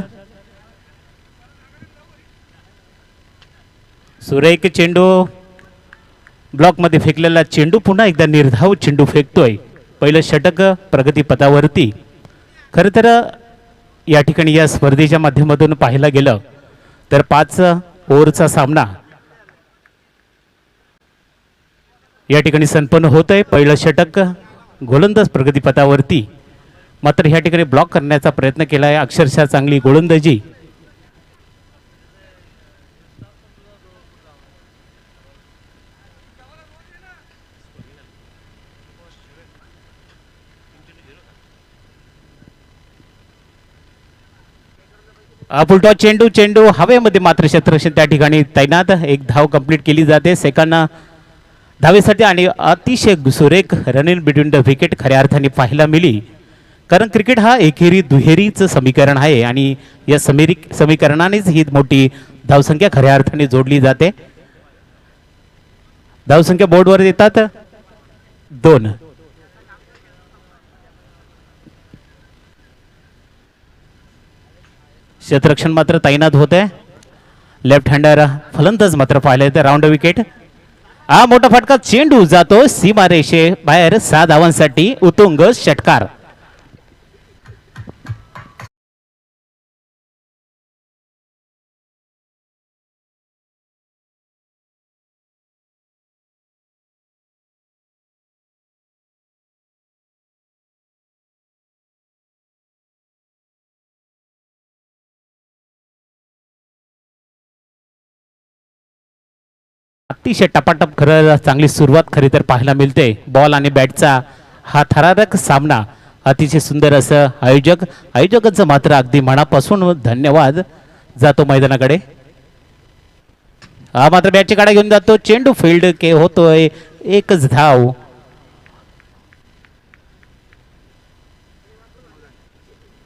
सुरेख चेंडू, ब्लॉकमध्ये फेकलेला चेंडू पुन्हा एकदा निर्धाव चेंडू फेकतोय. पहिलं षटक प्रगतीपथावरती. खरं तर या ठिकाणी या स्पर्धेच्या माध्यमातून पाहायला गेलं तर 5 ओव्हरचा सामना या ठिकाणी संपन्न होत आहे. पहिलं षटक गोलंदाज प्रगतीपथावरती, मात्र ह्या ठिकाणी ब्लॉक करण्याचा प्रयत्न केला आहे. अक्षरशः चांगली गोलंदाजी. पुलटॉ चेंडू, चेंडू हवेमध्ये मात्र क्षेत्ररक्षण त्या ठिकाणी तैनात. एक धाव कंप्लीट केली जाते सेकंड धावेसाठी आणि अतिशय सुरेख run in between the wicket खऱ्या अर्थाने पाहायला मिळाली. कारण क्रिकेट हा एकेरी दुहेरीचं समीकरण आहे आणि या समीकरणानेच ही मोठी धावसंख्या खऱ्या अर्थाने जोडली जाते. धावसंख्या बोर्डवर येतात 2. क्षेत्ररक्षण मात्र तैनात होते. लेफ्ट हँडर फलंदाज मात्र पाहिलं येते. Round wicket. हा मोठा फटका, चेंडू जातो सीमारेषे बाहेर. 6 धावांसाठी उत्तुंग षटकार. अतिशय टपाटप खरं चांगली सुरुवात खरी तर पाहायला मिळते. बॉल आणि बॅटचा हा थरारक सामना. अतिशय सुंदर असं आयोजकांचं मात्र अगदी मनापासून धन्यवाद जातो मैदानाकडे. हा मात्र बॅटची काढा घेऊन जातो. चेंडू फील्ड के होतोय. एकच धाव.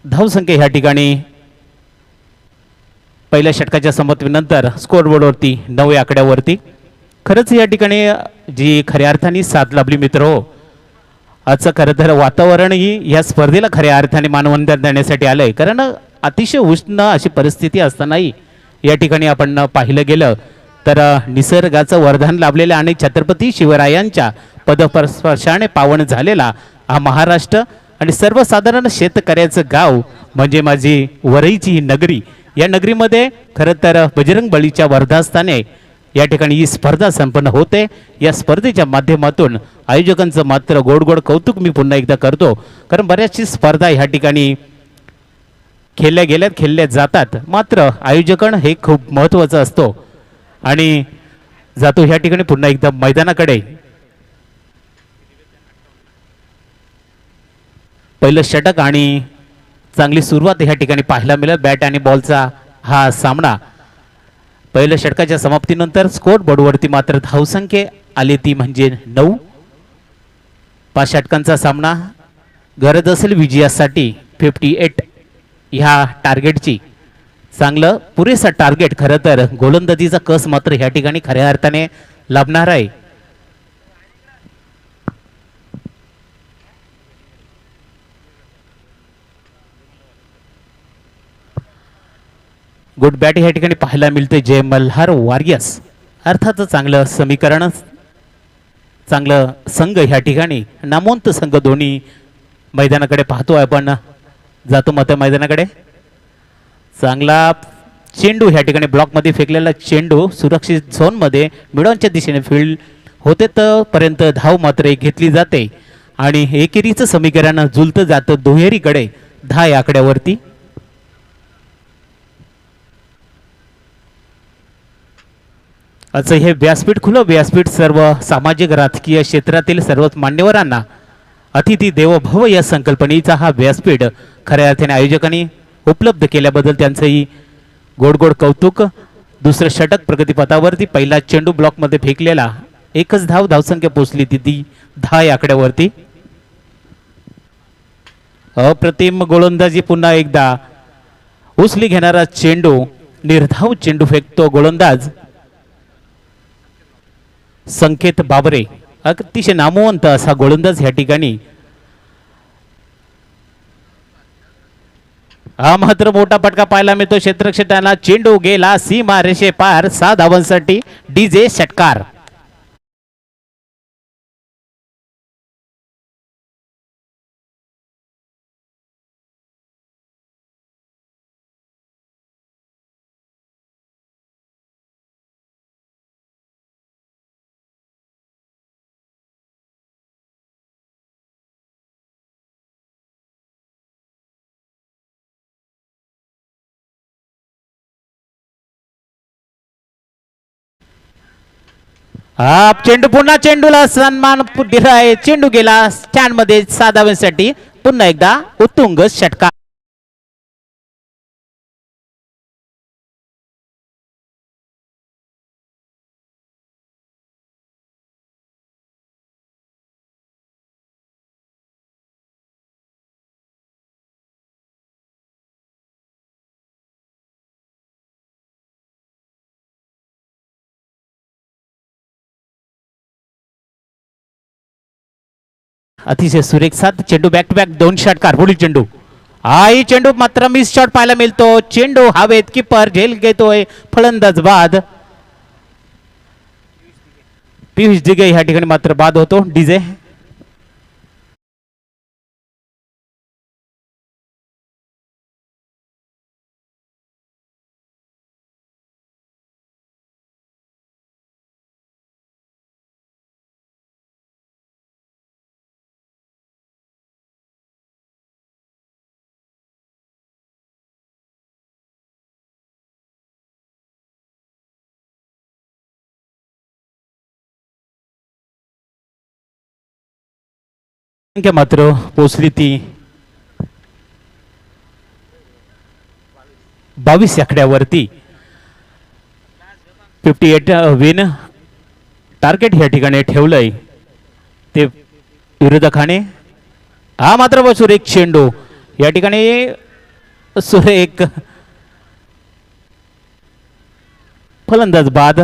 धावसंख्या ह्या ठिकाणी पहिल्या षटकाच्या समाप्तीनंतर स्कोअरबोर्डवरती 9 आकड्यावरती. खरंच या ठिकाणी जी खऱ्या अर्थाने साथ लाभली मित्र हो. आजचं खरं तर वातावरणही या स्पर्धेला खऱ्या अर्थाने मानवंदन देण्यासाठी आलंय. कारण अतिशय उष्ण अशी परिस्थिती असतानाही या ठिकाणी आपण पाहिलं गेलं तर निसर्गाचं वरदान लाभलेलं आणि छत्रपती शिवरायांच्या पदस्पर्शाने पावन झालेला हा महाराष्ट्र आणि सर्वसाधारण शेतकऱ्याचं गाव म्हणजे माझी वरईची ही नगरी. या नगरीमध्ये खरं तर बजरंग बलीच्या वरदास्थाने या ठिकाणी ही स्पर्धा संपन्न होते. या स्पर्धेच्या माध्यमातून आयोजकांचं मात्र गोड गोड कौतुक मी पुन्हा एकदा करतो. कारण बऱ्याचशी स्पर्धा ह्या ठिकाणी खेळल्या जातात. मात्र आयोजकन हे खूप महत्त्वाचं असतो. आणि जातो ह्या ठिकाणी पुन्हा एकदा मैदानाकडे. पहिलं षटक आणि चांगली सुरुवात ह्या ठिकाणी पाहायला मिळत. बॅट आणि बॉलचा हा सामना. पहिल्या षटकाच्या समाप्तीनंतर स्कोअर बोर्डवरती मात्र धावसंख्या आली ती म्हणजे 9. 5 षटकांचा सामना. गरज असेल विजयासाठी 58 ह्या टार्गेटची. चांगलं पुरेसा टार्गेट. खरं तर गोलंदाजीचा कस मात्र ह्या ठिकाणी खऱ्या अर्थाने लाभणार आहे. गुड बॅट ह्या ठिकाणी पाहायला मिळते. जय मल्हार वॉरियर्स अर्थात चांगलं समीकरण, चांगलं संघ ह्या ठिकाणी नामवंत संघ दोन्ही मैदानाकडे पाहतोय आपण. जातो मत मैदानाकडे. चांगला चेंडू ह्या ठिकाणी ब्लॉकमध्ये फेकलेला चेंडू सुरक्षित झोनमध्ये मिडॉनच्या दिशेने फील्ड होते पर्यंत धाव मात्र घेतली जाते आणि एकेरीचं समीकरण जुलतं जातं दुहेरीकडे 10 या आकड्यावरती. असं हे व्यासपीठ खुलं व्यासपीठ सर्व सामाजिक राजकीय क्षेत्रातील सर्वच मान्यवरांना अतिथी देवो भव या संकल्पनेचा हा व्यासपीठ खऱ्या अर्थाने आयोजकांनी उपलब्ध केल्याबद्दल त्यांचंही गोड गोड कौतुक. दुसरं षटक प्रगतीपथावरती. पहिला चेंडू ब्लॉकमध्ये फेकलेला. एकच धावसंख्या पोचली ती 10 या आकड्यावरती. अप्रतिम गोलंदाजी पुन्हा एकदा. उचली घेणारा चेंडू. निर्धाव चेंडू फेकतो गोलंदाज संकेत बाबरे. अतिशय नामवंत असा गोलंदाज ह्या ठिकाणी. हा मात्र मोठा फटका पाहायला मिळतो क्षेत्ररक्षकाला. चेंडू गेला सीमा रेषे पार. 6 धावांसाठी डीजे षटकार. हा चेंडू पुन्हा चेंडूला सन्मान दिलाय. चेंडू गेला स्टँड मध्ये. 6 धावांसाठी पुन्हा एकदा उत्तुंग षटकार. अतिशय सुरेख साथ चेंडू बॅक टू बॅक 2 षटकार पुढील चेंडू आई चेंडू मात्र मिस शॉट पाहायला मिळतो चेंडू हवेत किपर झेल घेतोय फलंदाज बाद पियुष दिगे ह्या ठिकाणी मात्र बाद होतो डीजे संख्या मात्र पोचली ती 22 आकड्यावरती 58 विन टार्गेट या ठिकाणी ठेवलंय ते विरोधकाने हा मात्र सुरेख चेंडू या ठिकाणी सुरेख फलंदाज बाद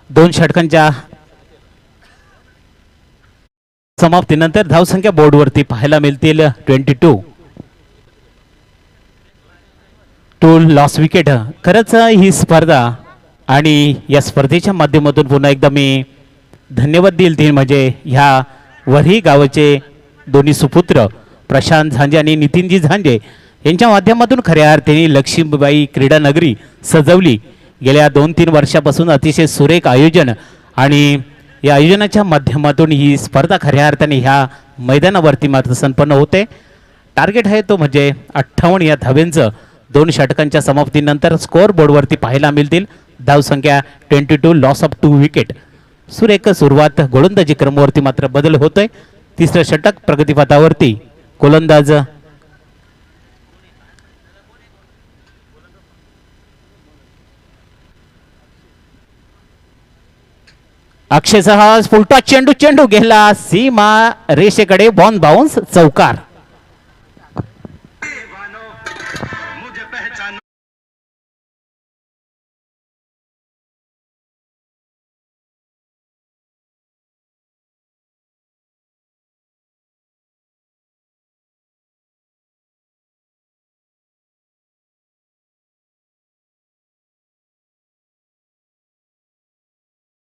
दोन षटकांच्या समाप्तीनंतर धावसंख्या बोर्डवरती पाहायला मिळतील 22 टू लॉस विकेट खरंच ही स्पर्धा आणि या स्पर्धेच्या माध्यमातून पुन्हा एकदा मी धन्यवाद देईल ते म्हणजे ह्या वरही गावाचे दोन्ही सुपुत्र प्रशांत झांजे आणि नितीनजी झांजे यांच्या माध्यमातून खऱ्या अर्थाने लक्ष्मीबाई क्रीडा नगरी सजवली गेल्या 2-3 वर्षापासून अतिशय सुरेख आयोजन आणि या आयोजनाच्या माध्यमातून ही स्पर्धा खऱ्या अर्थाने ह्या मैदानावरती मात्र संपन्न होते टार्गेट आहे तो म्हणजे 58 या धावेंचं 2 षटकांच्या समाप्तीनंतर स्कोअर बोर्डवरती पाहायला मिळतील धावसंख्या 22 लॉस ऑफ 2 विकेट सुरेख सुरुवात गोलंदाजी क्रमवरती मात्र बदल होतोय तिसरं षटक प्रगतीपथावरती गोलंदाज अक्षयचा हा फुलटा चेंडू गेला सीमा रेषेकडे बॉन बाउन्स चौकार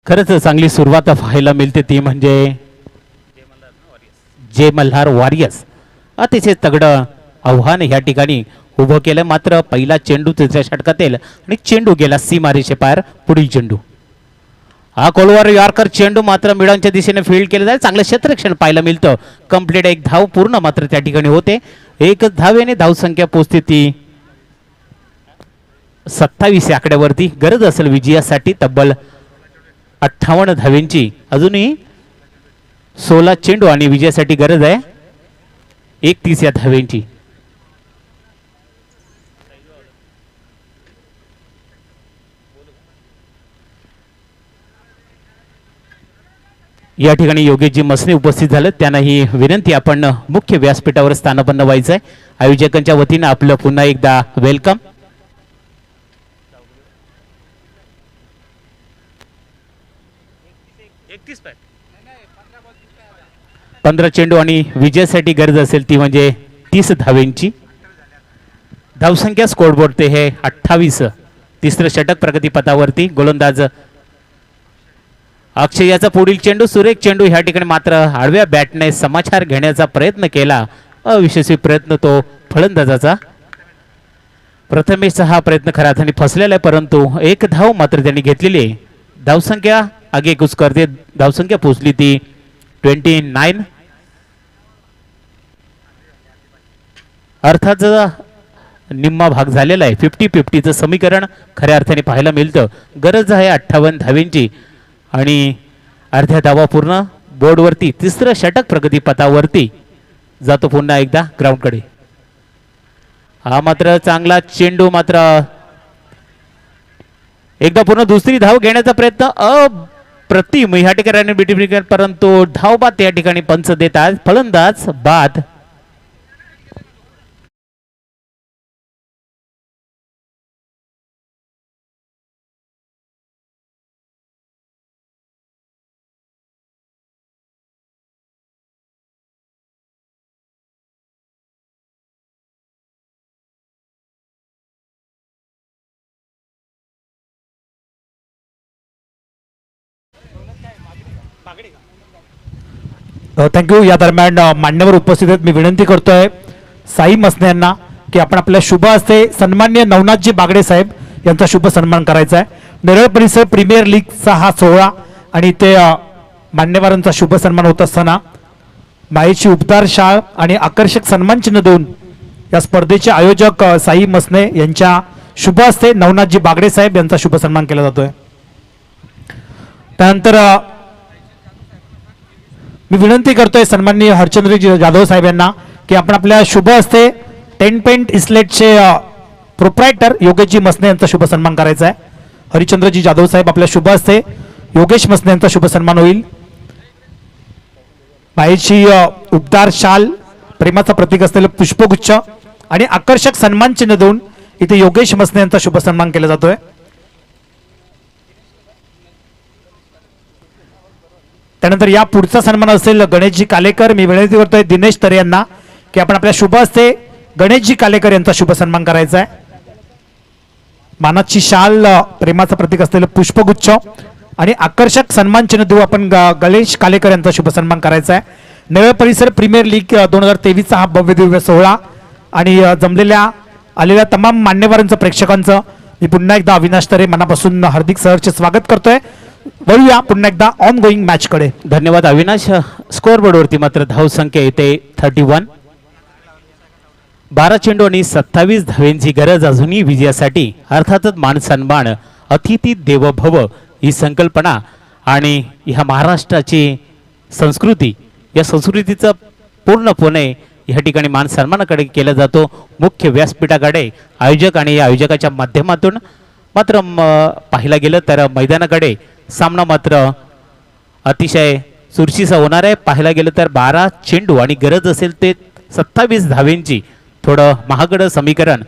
खरंच चांगली सुरुवात पाहायला मिळते ती म्हणजे जय मल्हार वॉरियर्स अतिशय तगडं आव्हान या ठिकाणी उभं केलं मात्र पहिला चेंडू तिसऱ्या षटकात येईल आणि चेंडू गेला सीमारेषे पार पुढील चेंडू हा कोलवर यॉर्कर चेंडू मात्र मिडांच्या दिशेने फील्ड केलं जाईल चांगलं क्षेत्ररक्षण पाहायला मिळतं कंप्लीट एक धाव पूर्ण मात्र त्या ठिकाणी होते एक धावेने धावसंख्या पोहोचते ती 27 आकड्यावरती गरज असेल विजयासाठी तब्बल 58 धावेंची अजूनही 16 चेंडू आणि विजयासाठी गरज आहे 31 या धावेंची या ठिकाणी योगेशजी मसने उपस्थित झाले त्यांना ही विनंती आपण मुख्य व्यासपीठावर स्थानापन्न व्हायचं आहे आयोजकांच्या वतीने आपलं पुन्हा एकदा वेलकम 15 चेंडू आणि विजयासाठी गरज असेल ती म्हणजे 30 धावेंची धावसंख्या स्कोरबोर्ड ते हे 28 तिसरं षटक प्रगतीपथावरती गोलंदाज अक्षय याचा पुढील चेंडू सुरेख चेंडू ह्या ठिकाणी मात्र आडव्या बॅटने समाचार घेण्याचा प्रयत्न केला अयशस्वी प्रयत्न तो फलंदाजाचा प्रथमेशचा हा प्रयत्न खऱ्या अर्थाने फसलेला आहे परंतु एक धाव मात्र त्यांनी घेतलेली आहे धावसंख्या आगे कुछ करते धावसंख्या पोहोचली ती 29 अर्थात निम्मा भाग झालेला आहे. 50-50चं समीकरण खऱ्या अर्थाने पाहायला मिळतं. गरज आहे 58 धावेंची आणि अर्ध्या धावा पूर्ण. बोर्डवरती तिसरं षटक प्रगतीपथावरती जातो पुन्हा एकदा ग्राउंडकडे. हा मात्र चांगला चेंडू, मात्र एकदा पूर्ण दुसरी धाव घेण्याचा प्रयत्न अप्रतिम ह्या ठिकाणी, परंतु धाव बाद त्या ठिकाणी पंच देतात. फलंदाज बाद. थँक्यू. या दरम्यान मान्यवर उपस्थित आहेत. मी विनंती करतोय साई मसने यांना की आपण आपल्या शुभ हस्ते सन्माननीय नवनाथजी बागडे साहेब यांचा शुभ सन्मान करायचा आहे. नेरळ परिसर प्रीमियर लीगचा हा सोहळा आणि ते मान्यवरांचा शुभ सन्मान होत असताना माईची उपदार शाळ आणि आकर्षक सन्मान चिन्ह देऊन या स्पर्धेचे आयोजक साई मसने यांच्या शुभ हस्ते नवनाथजी बागडे साहेब यांचा शुभ सन्मान केला जातोय. त्यानंतर मी विनंती करतोय सन्माननीय हरचंद्रजी जाधव साहेब यांना की आपण आपल्या शुभ हस्ते 10 पेंट इस्लेटचे प्रोप्रायटर योगेशजी मसने यांचा शुभ सन्मान करायचा आहे. हरिचंद्रजी जाधव साहेब आपल्या शुभ हस्ते योगेश मसने यांचा शुभ सन्मान होईल. माईची उपदार शाल, प्रेमाचं प्रतीक असलेलं पुष्पगुच्छ आणि आकर्षक सन्मान चिन्ह देऊन इथे योगेश मसने यांचा शुभ सन्मान केला जातोय. त्यानंतर या पुढचा सन्मान असेल गणेशजी कालेकर. मी विनंती करतोय दिनेश तरे यांना की आपण आपल्या शुभ हस्ते गणेशजी कालेकर यांचा शुभ सन्मान करायचा आहे. मानाची शाल, प्रेमाचं प्रतीक असलेलं पुष्पगुच्छ आणि आकर्षक सन्मान चिन्ह देऊ आपण गणेश कालेकर यांचा शुभ सन्मान करायचा आहे. नेरळ परिसर प्रीमियर लीग 2023चा हा भव्य दिव्य सोहळा आणि जमलेल्या आलेल्या तमाम मान्यवरांचं, प्रेक्षकांचं मी पुन्हा एकदा अविनाश तरे मनापासून हार्दिक सहर्ष स्वागत करतोय. वळूया पुन्हा एकदा ऑन गोईंग मॅच कडे. धन्यवाद अविनाश. स्कोअर बोर्डवरती मात्र धाव संख्या येते 31. 12 चेंडू आणि 27 धावेंची गरज अजूनही विजयासाठी. अर्थातच मान सन्मान, अतिथी देवो भव ही संकल्पना आणि ह्या महाराष्ट्राची संस्कृती, या संस्कृतीचं पूर्णपणे या ठिकाणी मान सन्मानाकडे केला जातो. मुख्य व्यासपीठाकडे आयोजक आणि या आयोजकाच्या माध्यमातून मात्र पाहिला गेलं तर मैदानाकडे सामना मात्र अतिशय चुरशीचा होणार आहे. पाहायला गेलं तर 12 चेंडू आणि गरज असेल ते 27 धावेंची. थोडं महागडं समीकरण.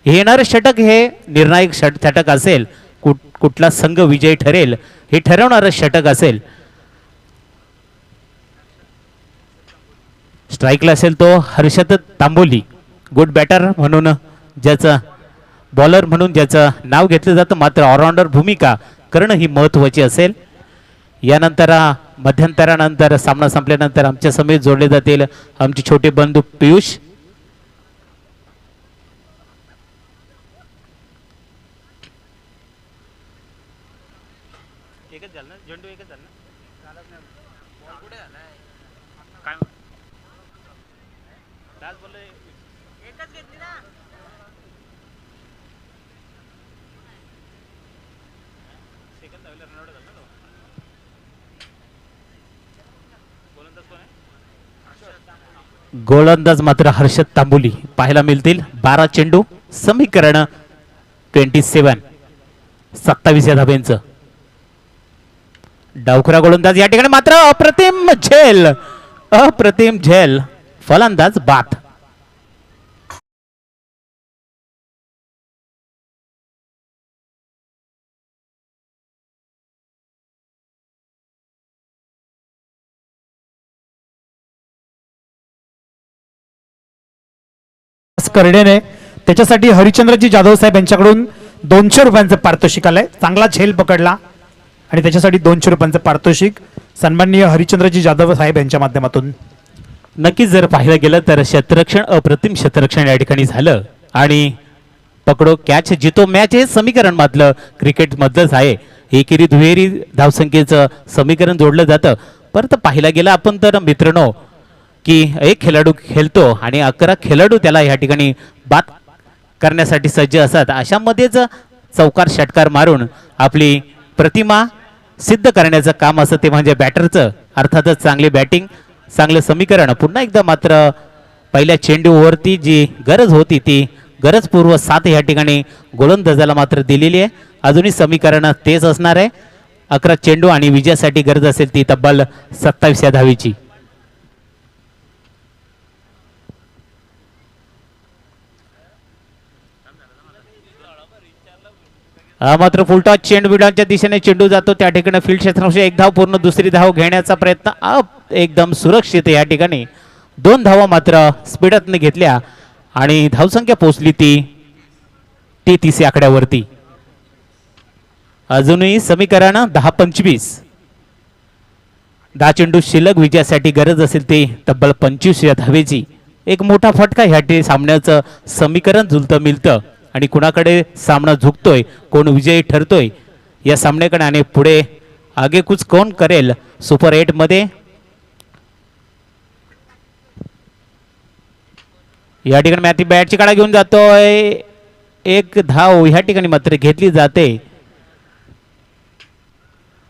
येणारं षटक हे निर्णायक षटक असेल. कुठला संघ विजयी ठरेल हे ठरवणारं षटक असेल. स्ट्राईकला असेल तो हर्षद तांबोली, गुड बॅटर म्हणून ज्याचं, बॉलर म्हणून ज्याचं नाव घेतलं जातं, मात्र ऑलराऊंडर भूमिका करणं ही महत्त्वाची असेल. यानंतर मध्यंतरानंतर सामना संपल्यानंतर आमच्या समेत जोडले जातील आमचे छोटे बंधू पियुष. गोलंदाज मात्र हर्षद तांबोली पाहायला मिळतील. 12 चेंडू, समीकरण 27, 27 या धाब्यांचं. डावखुरा गोलंदाज या ठिकाणी मात्र अप्रतिम झेल, अप्रतिम झेल. फलंदाज बाद. करण्याने त्याच्यासाठी हरिचंद्रजी जाधव साहेब यांच्याकडून 200 रुपयांचं पारितोषिक आलंय. चांगला झेल पकडला आणि त्याच्यासाठी 200 रुपयांचं पारितोषिक सन्माननीय हरिचंद्रजी जाधव साहेब यांच्या माध्यमातून. नक्कीच जर पाहिलं गेलं तर क्षेत्ररक्षण, अप्रतिम क्षेत्ररक्षण या ठिकाणी झालं आणि पकडो कॅच जितो मॅच हे समीकरण मधलं क्रिकेट मधलंच आहे. एकेरी दुहेरी धावसंख्येचं समीकरण जोडलं जातं. परत पाहिलं गेलं आपण तर मित्रांनो की एक खेळाडू खेळतो आणि 11 खेळाडू त्याला या ठिकाणी बाद करण्यासाठी सज्ज असतात, अशामध्येच चौकार षटकार मारून आपली प्रतिमा सिद्ध करण्याचं काम असतं ते म्हणजे बॅटरचं. अर्थातच चांगली बॅटिंग, चांगलं समीकरण. पुन्हा एकदा मात्र पहिल्या चेंडूवरती जी गरज होती ती गरजपूर्व साथ या ठिकाणी गोलंदाजाला मात्र दिलेली आहे. अजूनही समीकरण तेच असणार आहे. 11 चेंडू आणि विजयासाठी गरज असेल ती तब्बल 27 या धावेची. मात्र फुलटॉस चेंडू विडांच्या दिशेने चेंडू जातो, त्या ठिकाणी फील्ड क्षेत्रांश एक धाव पूर्ण, दुसरी धाव घेण्याचा प्रयत्न एकदम सुरक्षित या ठिकाणी 2 धावा मात्र स्पीडतने घेतल्या आणि धावसंख्या पोहोचली ती 30 या आकड्यावरती. अजूनही समीकरण 10-25. 10 चेंडू शिल्लक, विजयासाठी गरज असेल ती तब्बल 25 या धावेची. एक मोठा फटका ह्या सामन्याचं समीकरण जुलतं मिळतं आणि कुणाकडे सामना झुकतोय, कोण विजयी ठरतोय या सामन्याकडे आणि पुढे आगेकूच कोण करेल सुपर 8 मध्ये. या ठिकाणी मॅथी बॅटची काढा घेऊन जातोय, एक धाव ह्या ठिकाणी मात्र घेतली जाते.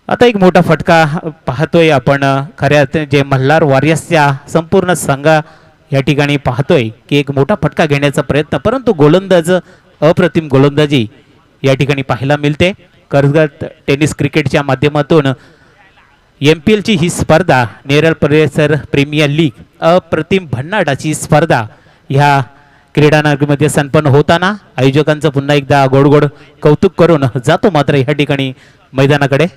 आता एक मोठा फटका पाहतोय आपण खऱ्या अर्थाने जे मल्हार वॉरियर्सच्या संपूर्ण संघ या ठिकाणी पाहतोय की एक मोठा फटका घेण्याचा प्रयत्न, परंतु गोलंदाज अप्रतिम गोलंदाजी या ठिकाणी पाहायला मिळते. कर्जत टेनिस क्रिकेटच्या माध्यमातून MPL ची ही स्पर्धा, नेरळ परिसर प्रीमियर लीग, अप्रतिम भन्नाटाची स्पर्धा ह्या क्रीडानगरीमध्ये संपन्न होताना आयोजकांचं पुन्हा एकदा गोड गोड कौतुक करून जातो मात्र या ठिकाणी मैदानाकडे.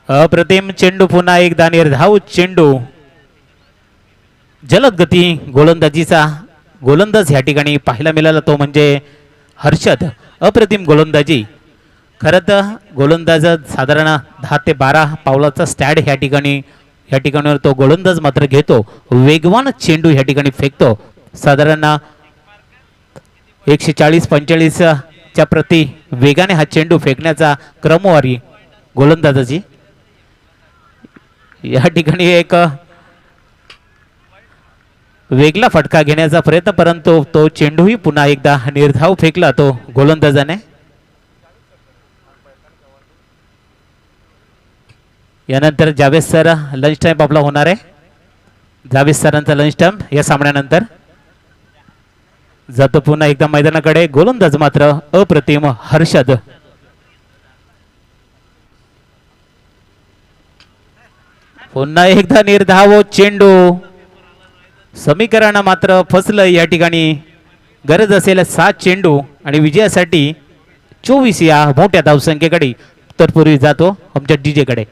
अप्रतिम चेंडू, पुन्हा एकदा निर्धाव चेंडू. जलद गती गोलंदाजीचा गोलंदाज या ठिकाणी पाहायला मिळाला तो म्हणजे हर्षद. अप्रतिम गोलंदाजी. खरं तर गोलंदाज साधारण 10 ते 12 पावलाचा स्टॅड या ठिकाणावर तो गोलंदाज मात्र घेतो. वेगवान चेंडू या ठिकाणी फेकतो. साधारण 140-45 च्या प्रति वेगाने हा चेंडू फेकण्याचा क्रमवारी गोलंदाजाची. या ठिकाणी एक वेगळा फटका घेण्याचा प्रयत्न, परंतु तो चेंडूही पुन्हा एकदा निर्धाव फेकला तो गोलंदाजाने. यानंतर जावेद सर लंच टाइम आपला होणार आहे. जावेद सरांचा लंच टाइम या सामन्यानंतर जातो पुन्हा एकदा मैदानाकडे. गोलंदाज मात्र अप्रतिम हर्षद. पुन्हा एकदा निर्धाव चेंडू. समीकरण मात्र फसलं या ठिकाणी. गरज असेल 7 चेंडू आणि विजयासाठी 24 या मोठ्या धावसंख्येकडे. तत्पूर्वी जातो आमच्या DJ कडे.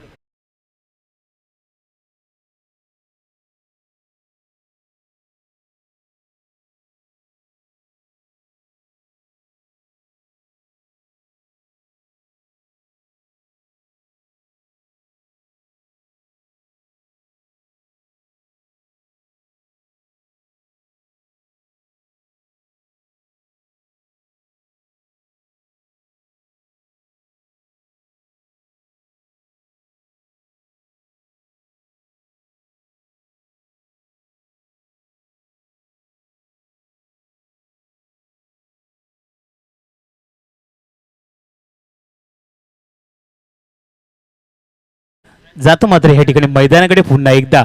जातो मात्र ह्या ठिकाणी मैदानाकडे पुन्हा एकदा.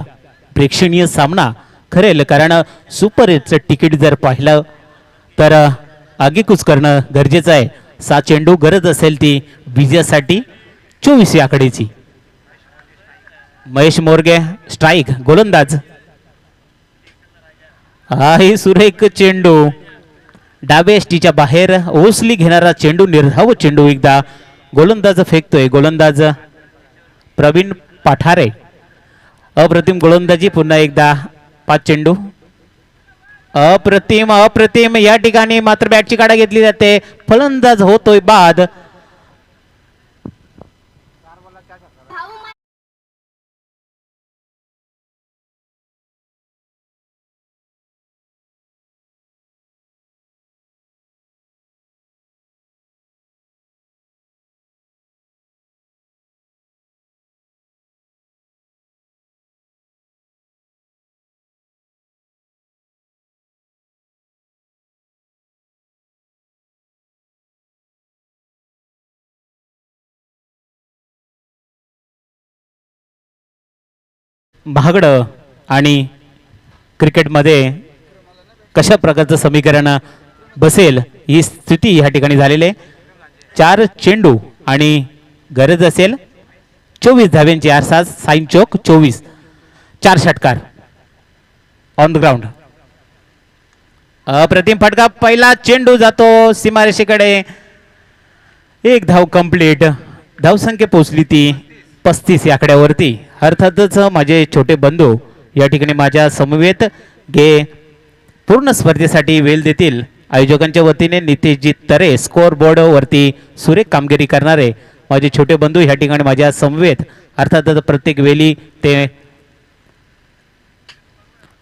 प्रेक्षणीय सामना खरेल, कारण सुपर 8चं तिकीट जर पाहिलं तर आगेकूच करणं गरजेचं आहे. 7 चेंडू, गरज असेल ती विजयासाठी 24 या आकडेची. महेश मोरगे स्ट्राईक, गोलंदाज. ही सुरेख चेंडू डावे एसटीच्या बाहेर ओसली घेणारा चेंडू, निर्धाव चेंडू एकदा गोलंदाज फेकतोय. गोलंदाज प्रवीण पाठारे. अप्रतिम गोलंदाजी. पुन्हा एकदा 5 चेंडू. अप्रतिम अप्रतिम या ठिकाणी मात्र बॅटची काढा घेतली जाते. फलंदाज होतोय बाद. महागडं आणि क्रिकेटमध्ये कशा प्रकारचं समीकरण बसेल ही स्थिती या ठिकाणी झालेली आहे. 4 चेंडू आणि गरज असेल 24 धाव्यांची. आरसाज साईन चौक 24. 4 षटकार ऑन द ग्राउंड. अप्रतिम फटका. पहिला चेंडू जातो सीमारेषेकडे. 1 धाव कंप्लीट. धावसंख्या पोचली ती 35 या आकड्यावरती. अर्थातच माझे छोटे बंधू या ठिकाणी माझ्या समवेत गे पूर्ण स्पर्धेसाठी वेळ देतील. आयोजकांच्या वतीने नितेशजी तरे स्कोअर बोर्डवरती सुरेख कामगिरी करणारे माझे छोटे बंधू या ठिकाणी माझ्या समवेत. अर्थातच प्रत्येक वेळी ते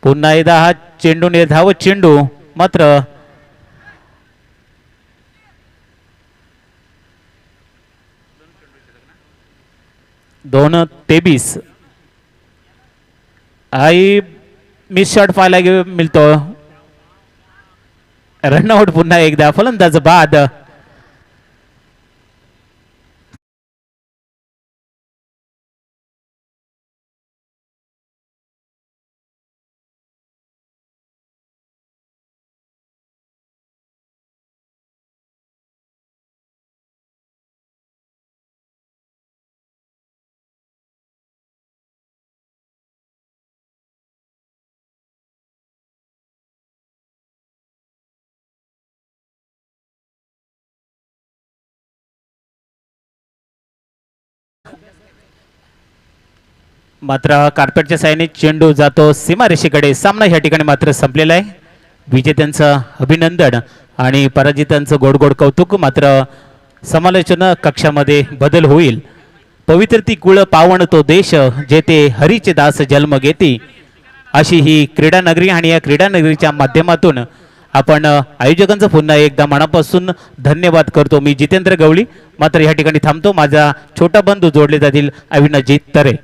पुन्हा एकदा हा चेंडू निर्धाव चेंडू मात्र दोन 23 आई मिस शॉट पाहायला मिळतो. रनआउट पुन्हा एकदा फलंदाज बाद. मात्र कार्पेटच्या साहाय्याने चेंडू जातो सीमारेषेकडे. सामना या ठिकाणी मात्र संपलेला आहे. विजेत्यांचं अभिनंदन आणि पराजितांचं गोड गोड कौतुक. मात्र समालोचन कक्षामध्ये बदल होईल. पवित्र ती कुळ पावन तो देश जेथे हरीचे दास जन्म घेती अशी ही क्रीडा नगरी. आणि या क्रीडा नगरीच्या माध्यमातून आपण आयोजकांचं पुन्हा एकदा मनापासून धन्यवाद करतो. मी जितेंद्र गवळी मात्र या ठिकाणी थांबतो. माझा छोटा बंधू जोडले जातील अविनाशजी तरे.